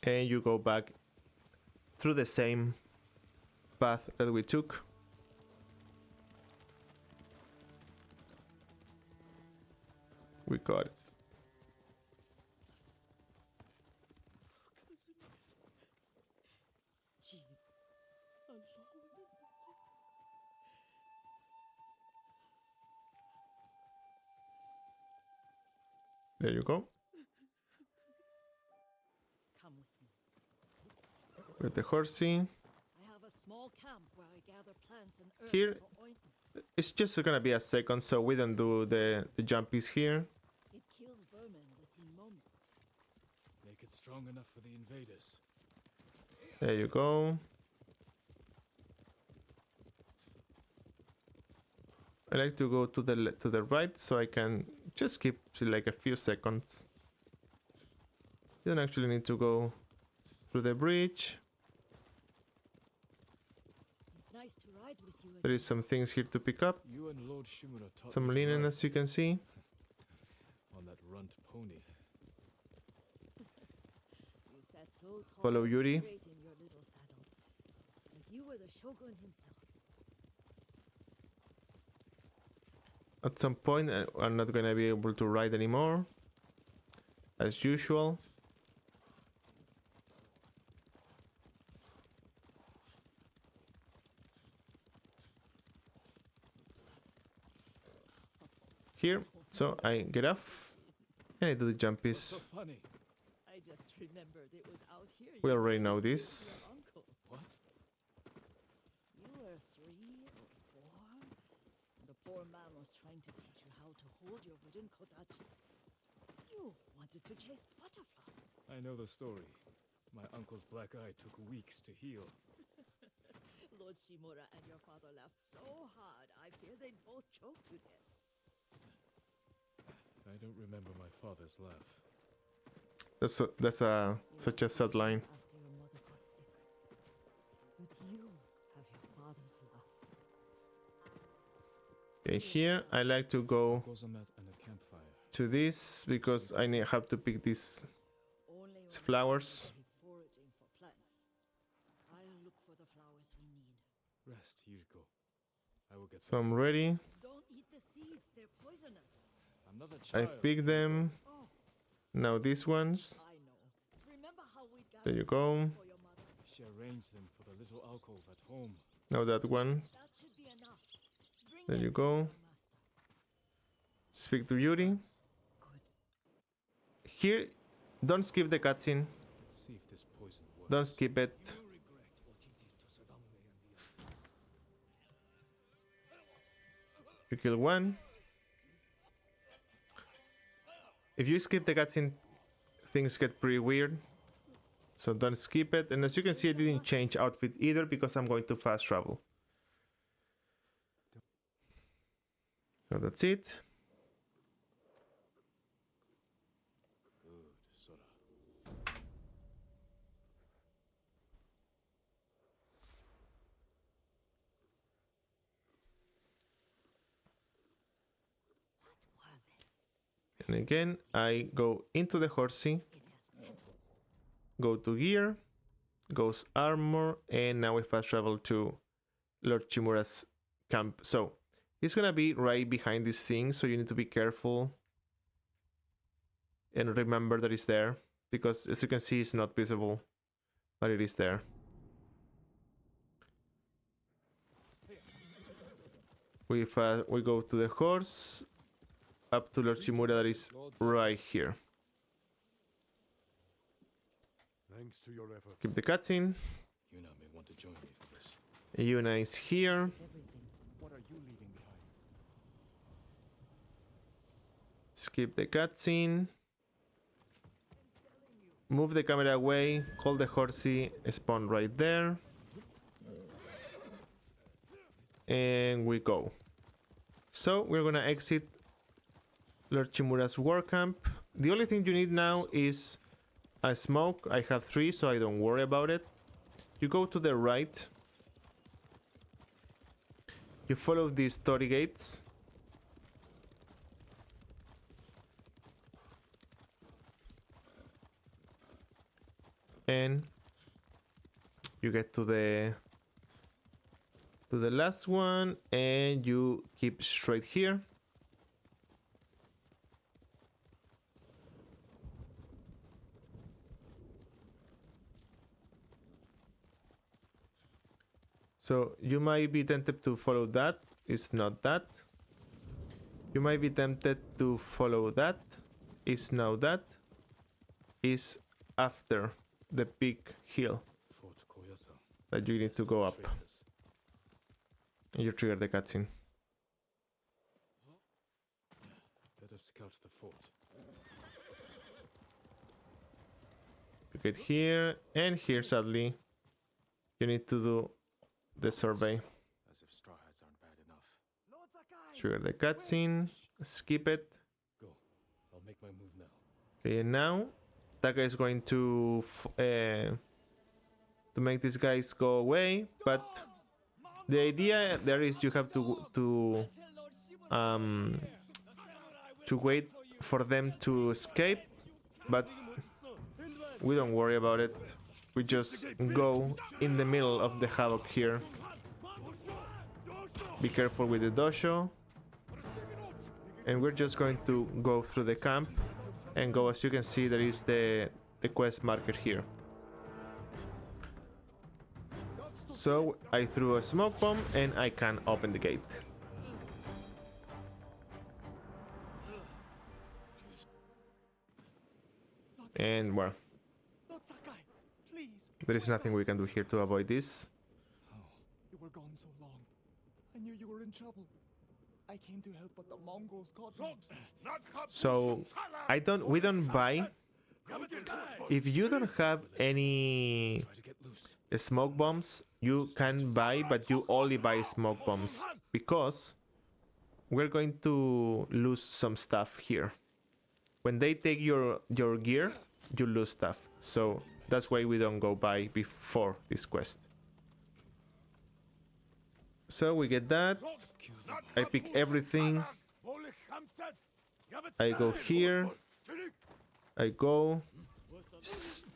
And you go back through the same path that we took. We got it. Jean, alone. There you go. Come with me. With the horsey. I have a small camp where I gather plants and herbs Here- for ointments. It's just gonna be a second, so we don't do the jumpies here. It kills vermin within moments. Make it strong enough for the invaders. There you go. I like to go to the right so I can just skip like a few seconds. You don't actually need to go through the bridge. It's nice to ride with you There again. is some things here to pick up. You and Lord Shimura taught Some me to linen, ride as you can see. on that runt pony. You sat so tall Follow and Yuri. straight in your little saddle. Like you were the shogun himself. At some point, I'm not gonna be able to ride anymore. As usual. Here, so I get off and I do the What's so jumpies. funny? I just remembered it was out here. We you already know visited this. your uncle. What? You were 3 or 4. The poor man was trying to teach you how to hold your wooden kodachi. You wanted to chase butterflies. I know the story. My uncle's black eye took weeks to heal. Lord Shimura and your father laughed so hard, I fear they'd both choke to death. I don't remember my father's laugh. That's such a sad line. After your mother got sick. But you have your father's laugh. Okay, here I like to go Goes a mat and a campfire. to this because I have to pick these Only when flowers. I'm foraging for plants. I'll look for the flowers we need. Rest, Yuriko. I will get So I'm ready. Don't eat the seeds, they're poisonous. I'm not a I child. pick them. Oh, Now these ones. I know. Remember how we got There you go. for your mother? She arranged them for the little alcove at home. Now that one. That should be enough. Bring There them you to go. your master. Speak to Yuri. Good. Here, don't skip the cutscene. Let's see if this poison works. Don't skip it. You kill one. If you skip the cutscene, things get pretty weird. So don't skip it. And as you can see, I didn't change outfit either because I'm going to fast travel. So that's it. Good, Sora. And again, I go into the horsey, go to gear, goes armor, and now we fast travel to Lord Chimura's camp. So it's gonna be right behind this thing, so you need to be careful and remember that it's there, because as you can see, it's not visible, but it is there. We go to the horse, up to Lord Chimura, that is right here. Thanks to your efforts. Skip the cutscene. Yuna may want to join me for this. Yuna is here. What are you leaving behind? Skip the cutscene. Move the camera away. Call the horsey. Spawn right there. And we go. So we're gonna exit Lord Chimura's war camp. The only thing you need now is a smoke. I have 3, so I don't worry about it. You go to the right. You follow these story gates. And you get to the last one, and you keep straight here. So you might be tempted to follow that. It's not that. You might be tempted to follow that. It's now that. Is after the big hill Fort Koyasa. that you need to go up. Traitors. And you trigger the cutscene. Better scout the fort. You get here and here, sadly. You need to do the survey. As if straw hats aren't bad enough. Trigger the cutscene. Skip it. Go. I'll make my move now. Okay, and now Taka is going to make these guys go away, but the idea there is you have to wait for them to escape, but we don't worry about it. We just go in the middle of the havoc here. Be careful with the dojo. And we're just going to go through the camp and go. As you can see, there is the quest marker here. So I threw a smoke bomb and I can open the gate. And well, Lord Sakai, please. there is nothing we can do here to avoid this. You were gone so long. I knew you were in trouble. I came to help, but the Mongols caught me. So we don't buy. If you don't have any Try to get loose. smoke bombs, you can buy, but you only buy smoke bombs because we're going to lose some stuff here. When they take your gear, you lose stuff. So that's why we don't go buy before this quest. So we get that. I pick everything. I go here. I go.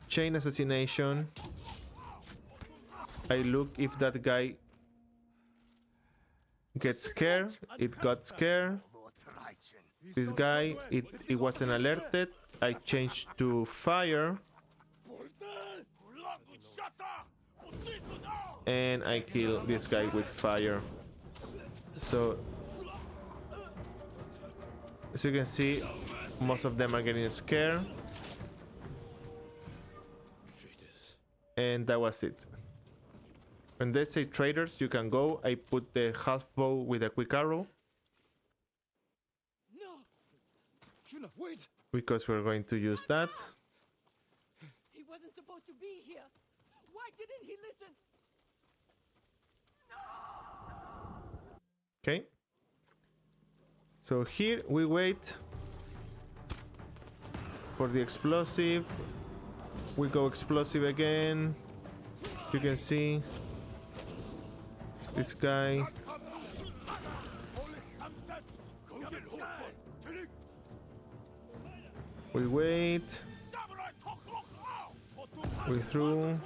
Chain assassination. I look if that guy gets scared. It got scared. This guy, it wasn't alerted. I changed to fire. And I kill this guy with fire. So as you can see, most of them are getting scared. Traitors. And that was it. When they say traders, you can go. I put the half bow with a quick arrow. No! Yuna, wait! because we're going to use that. He wasn't supposed to be here. Why didn't he listen? Okay. So here we wait for the explosive. We go explosive again. You can see this guy. We wait. We through.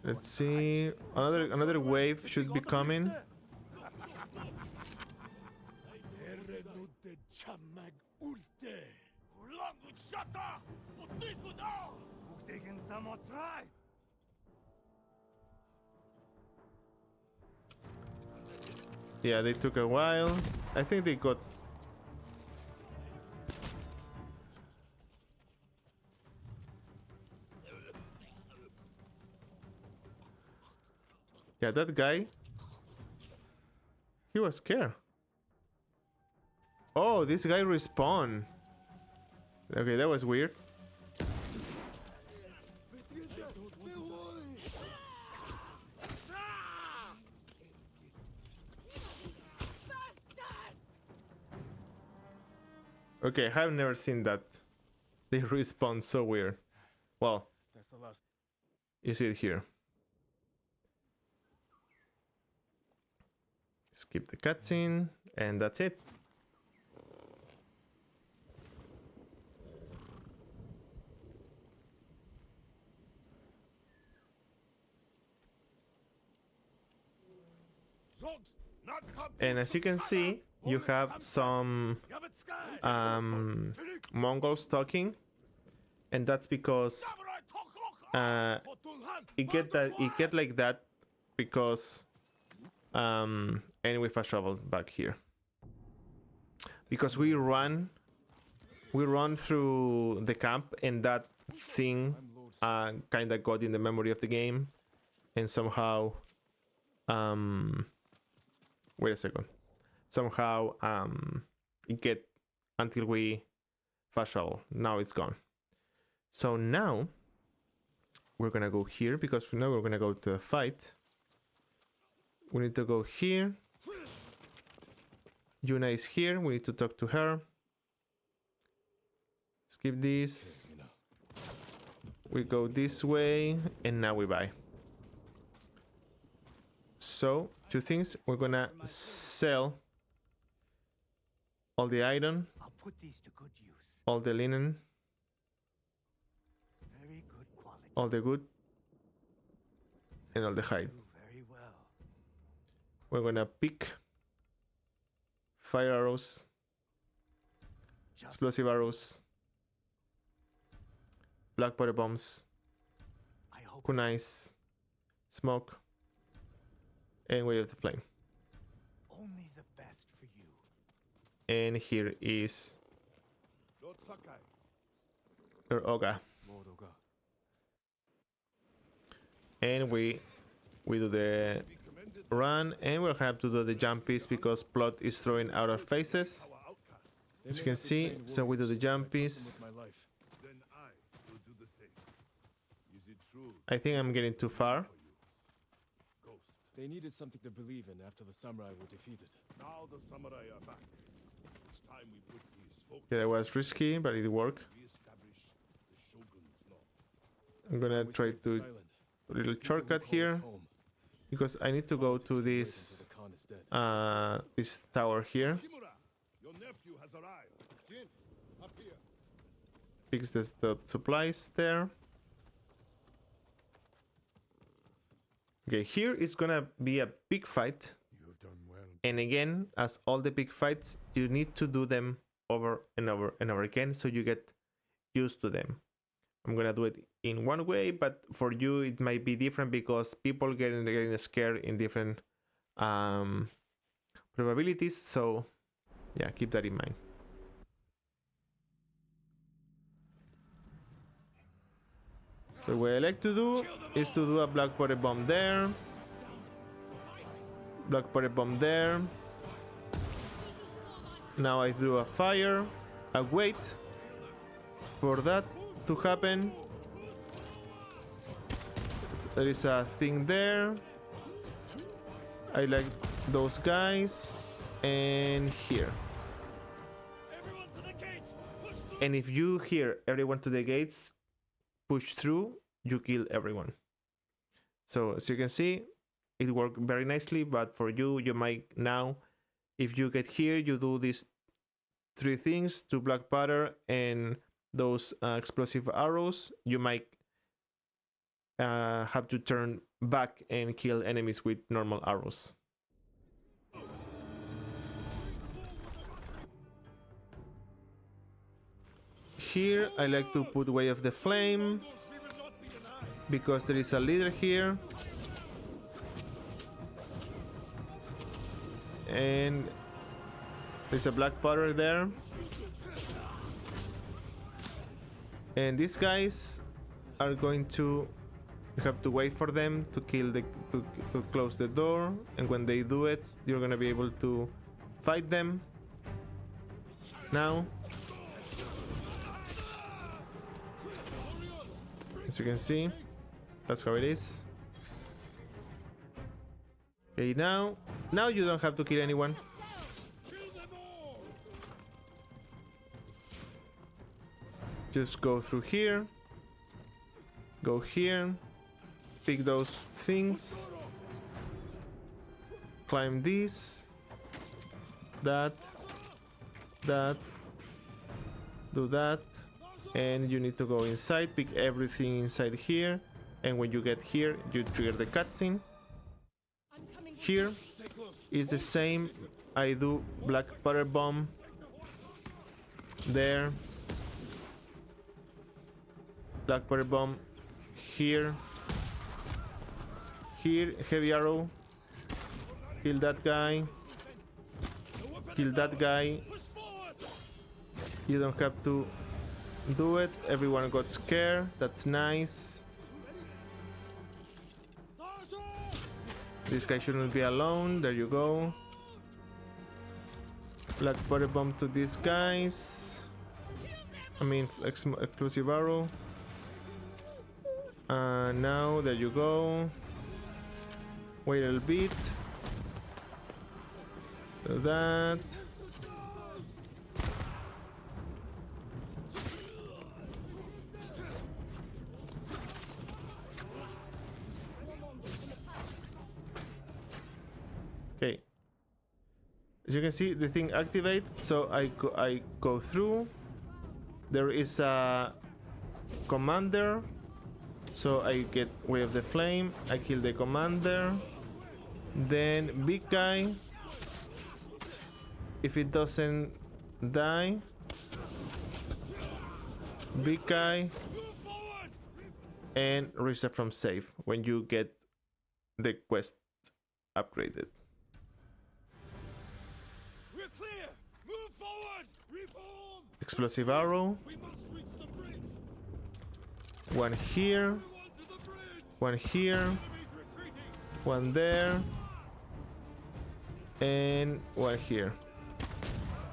Let's see. Another wave should be coming. Yeah, they took a while. I think they got... Yeah, that guy... He was scared. Oh, this guy respawned. Okay, that was weird. Okay, I've never seen that. They respawn so weird. Well, That's the last. you see it here. Skip the cutscene, and that's it. And as you can see, you have some Mongols talking, and that's because it get like that because anyway, fast travel back here because we run through the camp, and that thing kind of got in the memory of the game, and somehow wait a second. Somehow it get until we fast travel. Now it's gone. So now we're gonna go here because now we're gonna go to a fight. We need to go here. Yuna is here. We need to talk to her. Skip this. We go this way, and now we buy. So, two things. We're gonna sell all the iron, I'll put these to good use. all the linen, Very good quality. all the wood, and all the hide. Do very well. We're gonna pick fire arrows, Just explosive arrows, black powder bombs, I hope kunais, smoke, and way of the flame. only the best for you. And here is your Oga. And we do the run, and we'll have to do the jumpies because plot is throwing out our faces. As you can see, so we do the jumpies. Then I will do the same. Is it true, I think I'm getting too far. Ghost? They needed something to believe in after the samurai were defeated. Now the samurai are back. It's time we put these folks Yeah, that was risky, but it worked. re-establish the shogun's law. I'm gonna We try saved this to island. do a little People shortcut will call it here home. because I need to go to Politics this is waiting till the Khan is dead. this tower here. Shimura, your nephew has arrived. Jin, up here. Fix the supplies there. Okay, here is gonna be a big fight. You have done well. And again, as all the big fights, you need to do them over and over and over again so you get used to them. I'm gonna do it in one way, but for you it might be different because people getting scared in different probabilities. So yeah, keep that in mind. So what I like to do is to do a black powder bomb there, black powder bomb there, Now I threw a fire. I wait for that to happen. There is a thing there. I like those guys. And here. And if you hear everyone to the gates, push through, you kill everyone. So as you can see, it worked very nicely, but for you, you might now, if you get here, you do these 3 things, 2 black powder and those explosive arrows, you might have to turn back and kill enemies with normal arrows. Here I like to put Way of the Flame because there is a leader here and there's a black powder there, and these guys are going to, you have to wait for them to kill the to close the door, and when they do it, you're gonna be able to fight them. Now, as you can see, that's how it is. Okay, now you don't have to kill anyone. Just go through here, go here, pick those things, climb this, that, do that, and you need to go inside, pick everything inside here, and when you get here, you trigger the cutscene. Here is the same. I do black powder bomb there, black powder bomb here, heavy arrow, kill that guy, kill that guy. You don't have to do it. Everyone got scared. That's nice. This guy shouldn't be alone. There you go. Black powder bomb to these guys. I mean, exclusive arrow. Now there you go. Wait a little bit. Do that. Okay. As you can see, the thing activates, so I go through. There is a commander, so I get Way of the Flame. I kill the commander. Then big guy. If it doesn't die, big guy, and reset from save when you get the quest upgraded. We're clear. Move forward. Reform. Explosive arrow. We must reach the bridge. One here, Everyone to the bridge. one here, Enemies retreating. one there, and one here.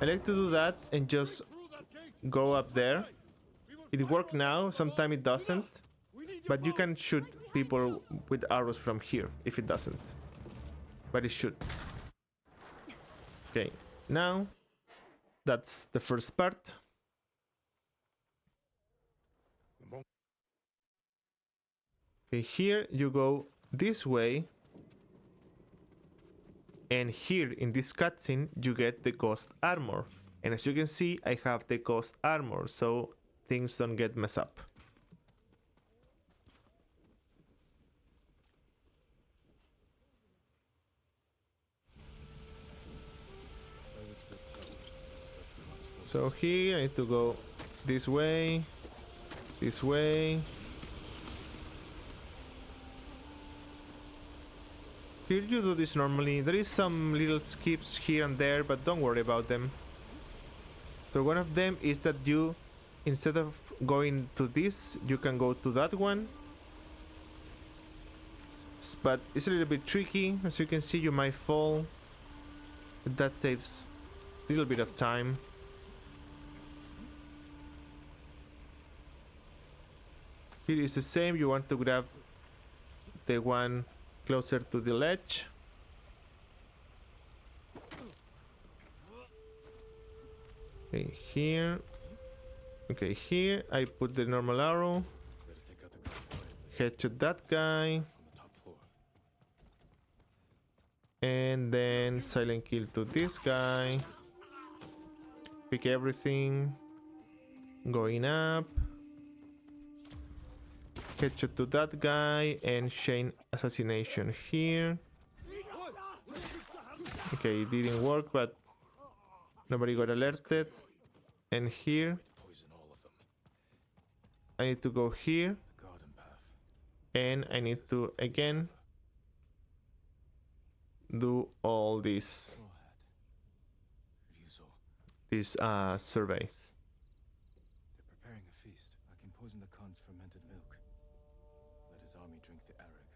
I like to do that and just Through that gate. go up there. We will It worked now, sometimes it doesn't, We need your but you bow. can shoot people with arrows from here if it doesn't. But it should. Okay, now that's the first part. Okay, here you go this way, and here in this cutscene you get the ghost armor, and as you can see I have the ghost armor, so things don't get messed up. So here I need to go this way, this way. Here you do this normally. There is some little skips here and there, but don't worry about them. So one of them is that you, instead of going to this, you can go to that one. But it's a little bit tricky. As you can see, you might fall. But that saves little bit of time. Here is the same. You want to grab the one closer to the ledge. Okay, here. Okay, here I put the normal arrow. Better take out the guard quietly Headshot that guy. on the top floor. And then silent kill to this guy. Pick everything. Going up. Headshot to that guy. And chain assassination here. Okay, it didn't work, but nobody got alerted. And here, To poison all of them. I need to go here. The garden path. And I need to, again, do all these Straw hat. Ryuzo. surveys. They're preparing a feast. I can poison the Khan's fermented milk. Let his army drink the arag.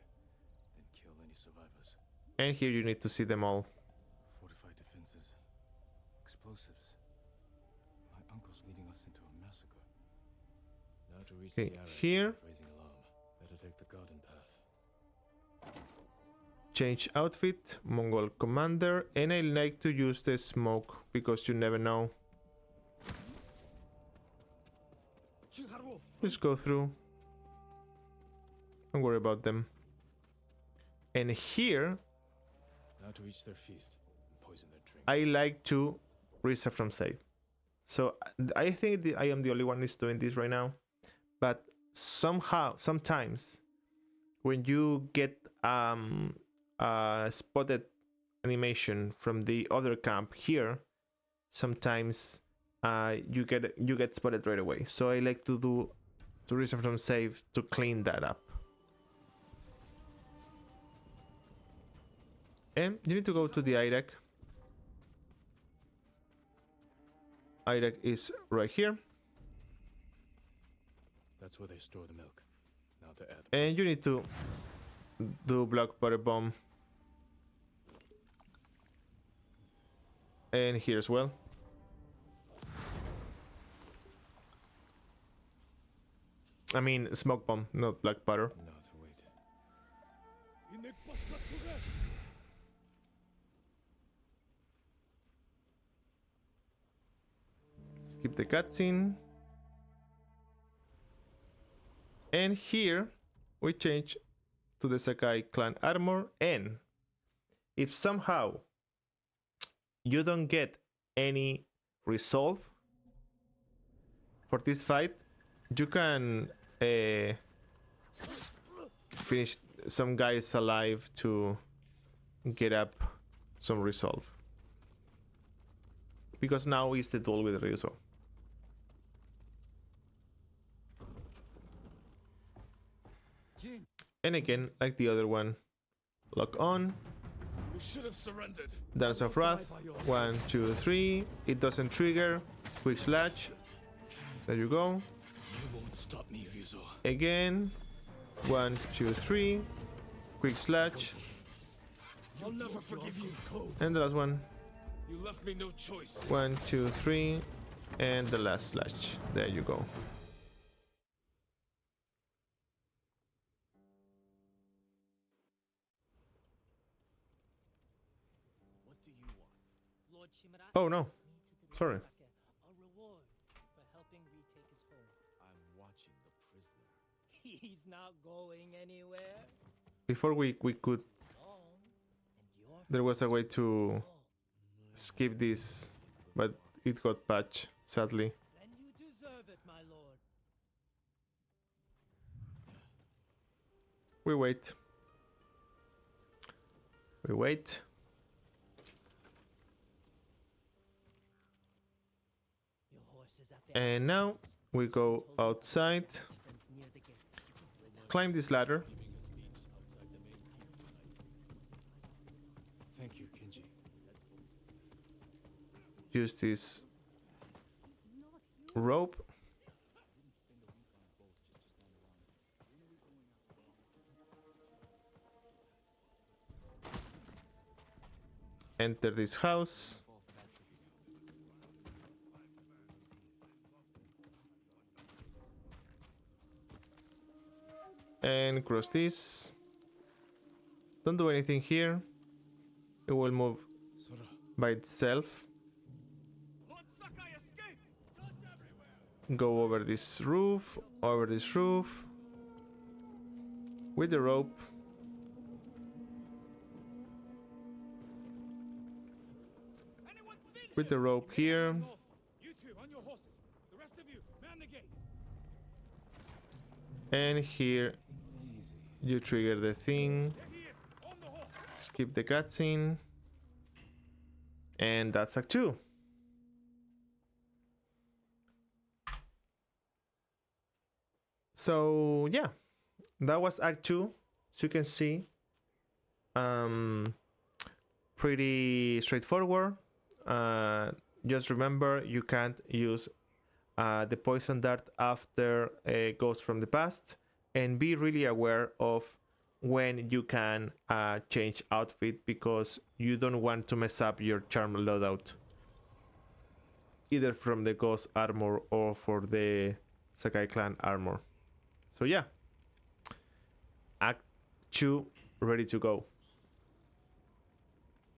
Then kill any survivors. And here you need to see them all. Fortified defenses. Explosives. My uncle's leading us into a massacre. Now to reach Okay, the arag. here. Raising alarm. Better take the garden path. Change outfit, Mongol commander, and I like to use the smoke because you never know. Just go through. Don't worry about them. And here, Now to reach their feast and poison their drink. I like to reset from save. So I think I am the only one who's doing this right now. But sometimes, when you get spotted animation from the other camp here, sometimes you get spotted right away. So I like to reset from save to clean that up. And you need to go to the IREC. IREC is right here. That's where they store the milk. Now to add. And you need to do block butter bomb. And here as well. I mean smoke bomb, not black butter. Now to wait. Skip the cutscene. And here we change to the Sakai clan armor, and if somehow you don't get any resolve for this fight, you can finish some guys alive to get up some resolve, because now is the duel with Ryuzo. And again, like the other one, lock on. You should have surrendered. Dance of Wrath. 1, 2, 3. It doesn't trigger. Quick slash. There you go. You won't stop me, Ryuzo. Again. 1, 2, 3. Quick slash. I'll never forgive you. And the last one. You left me no choice. 1, 2, 3. And the last slash. There you go. Oh no. Sorry. A reward for helping retake his home. I'm watching the prisoner. He's not going anywhere. Before we could, Long, and you're there was a way to skip this, but it got patched, sadly. then you deserve it, my lord. We wait. We wait. Your horse is at the And now we go outside, entrance near the gate. You can slip out. climb this ladder. Thank you, Kenji. Use this rope. Enter this house. And cross this. Don't do anything here. It will move by itself. Go over this roof, with the rope. With the rope here. You two on your horses. The rest of you, man the gate. And here you trigger the thing. Skip the cutscene. And that's Act 2. So yeah, that was Act 2. As you can see, pretty straightforward. Just remember, you can't use the poison dart after Ghost from the Past, and be really aware of when you can change outfit, because you don't want to mess up your charm loadout, either from the Ghost armor or for the Sakai clan armor. So yeah, Act 2 ready to go.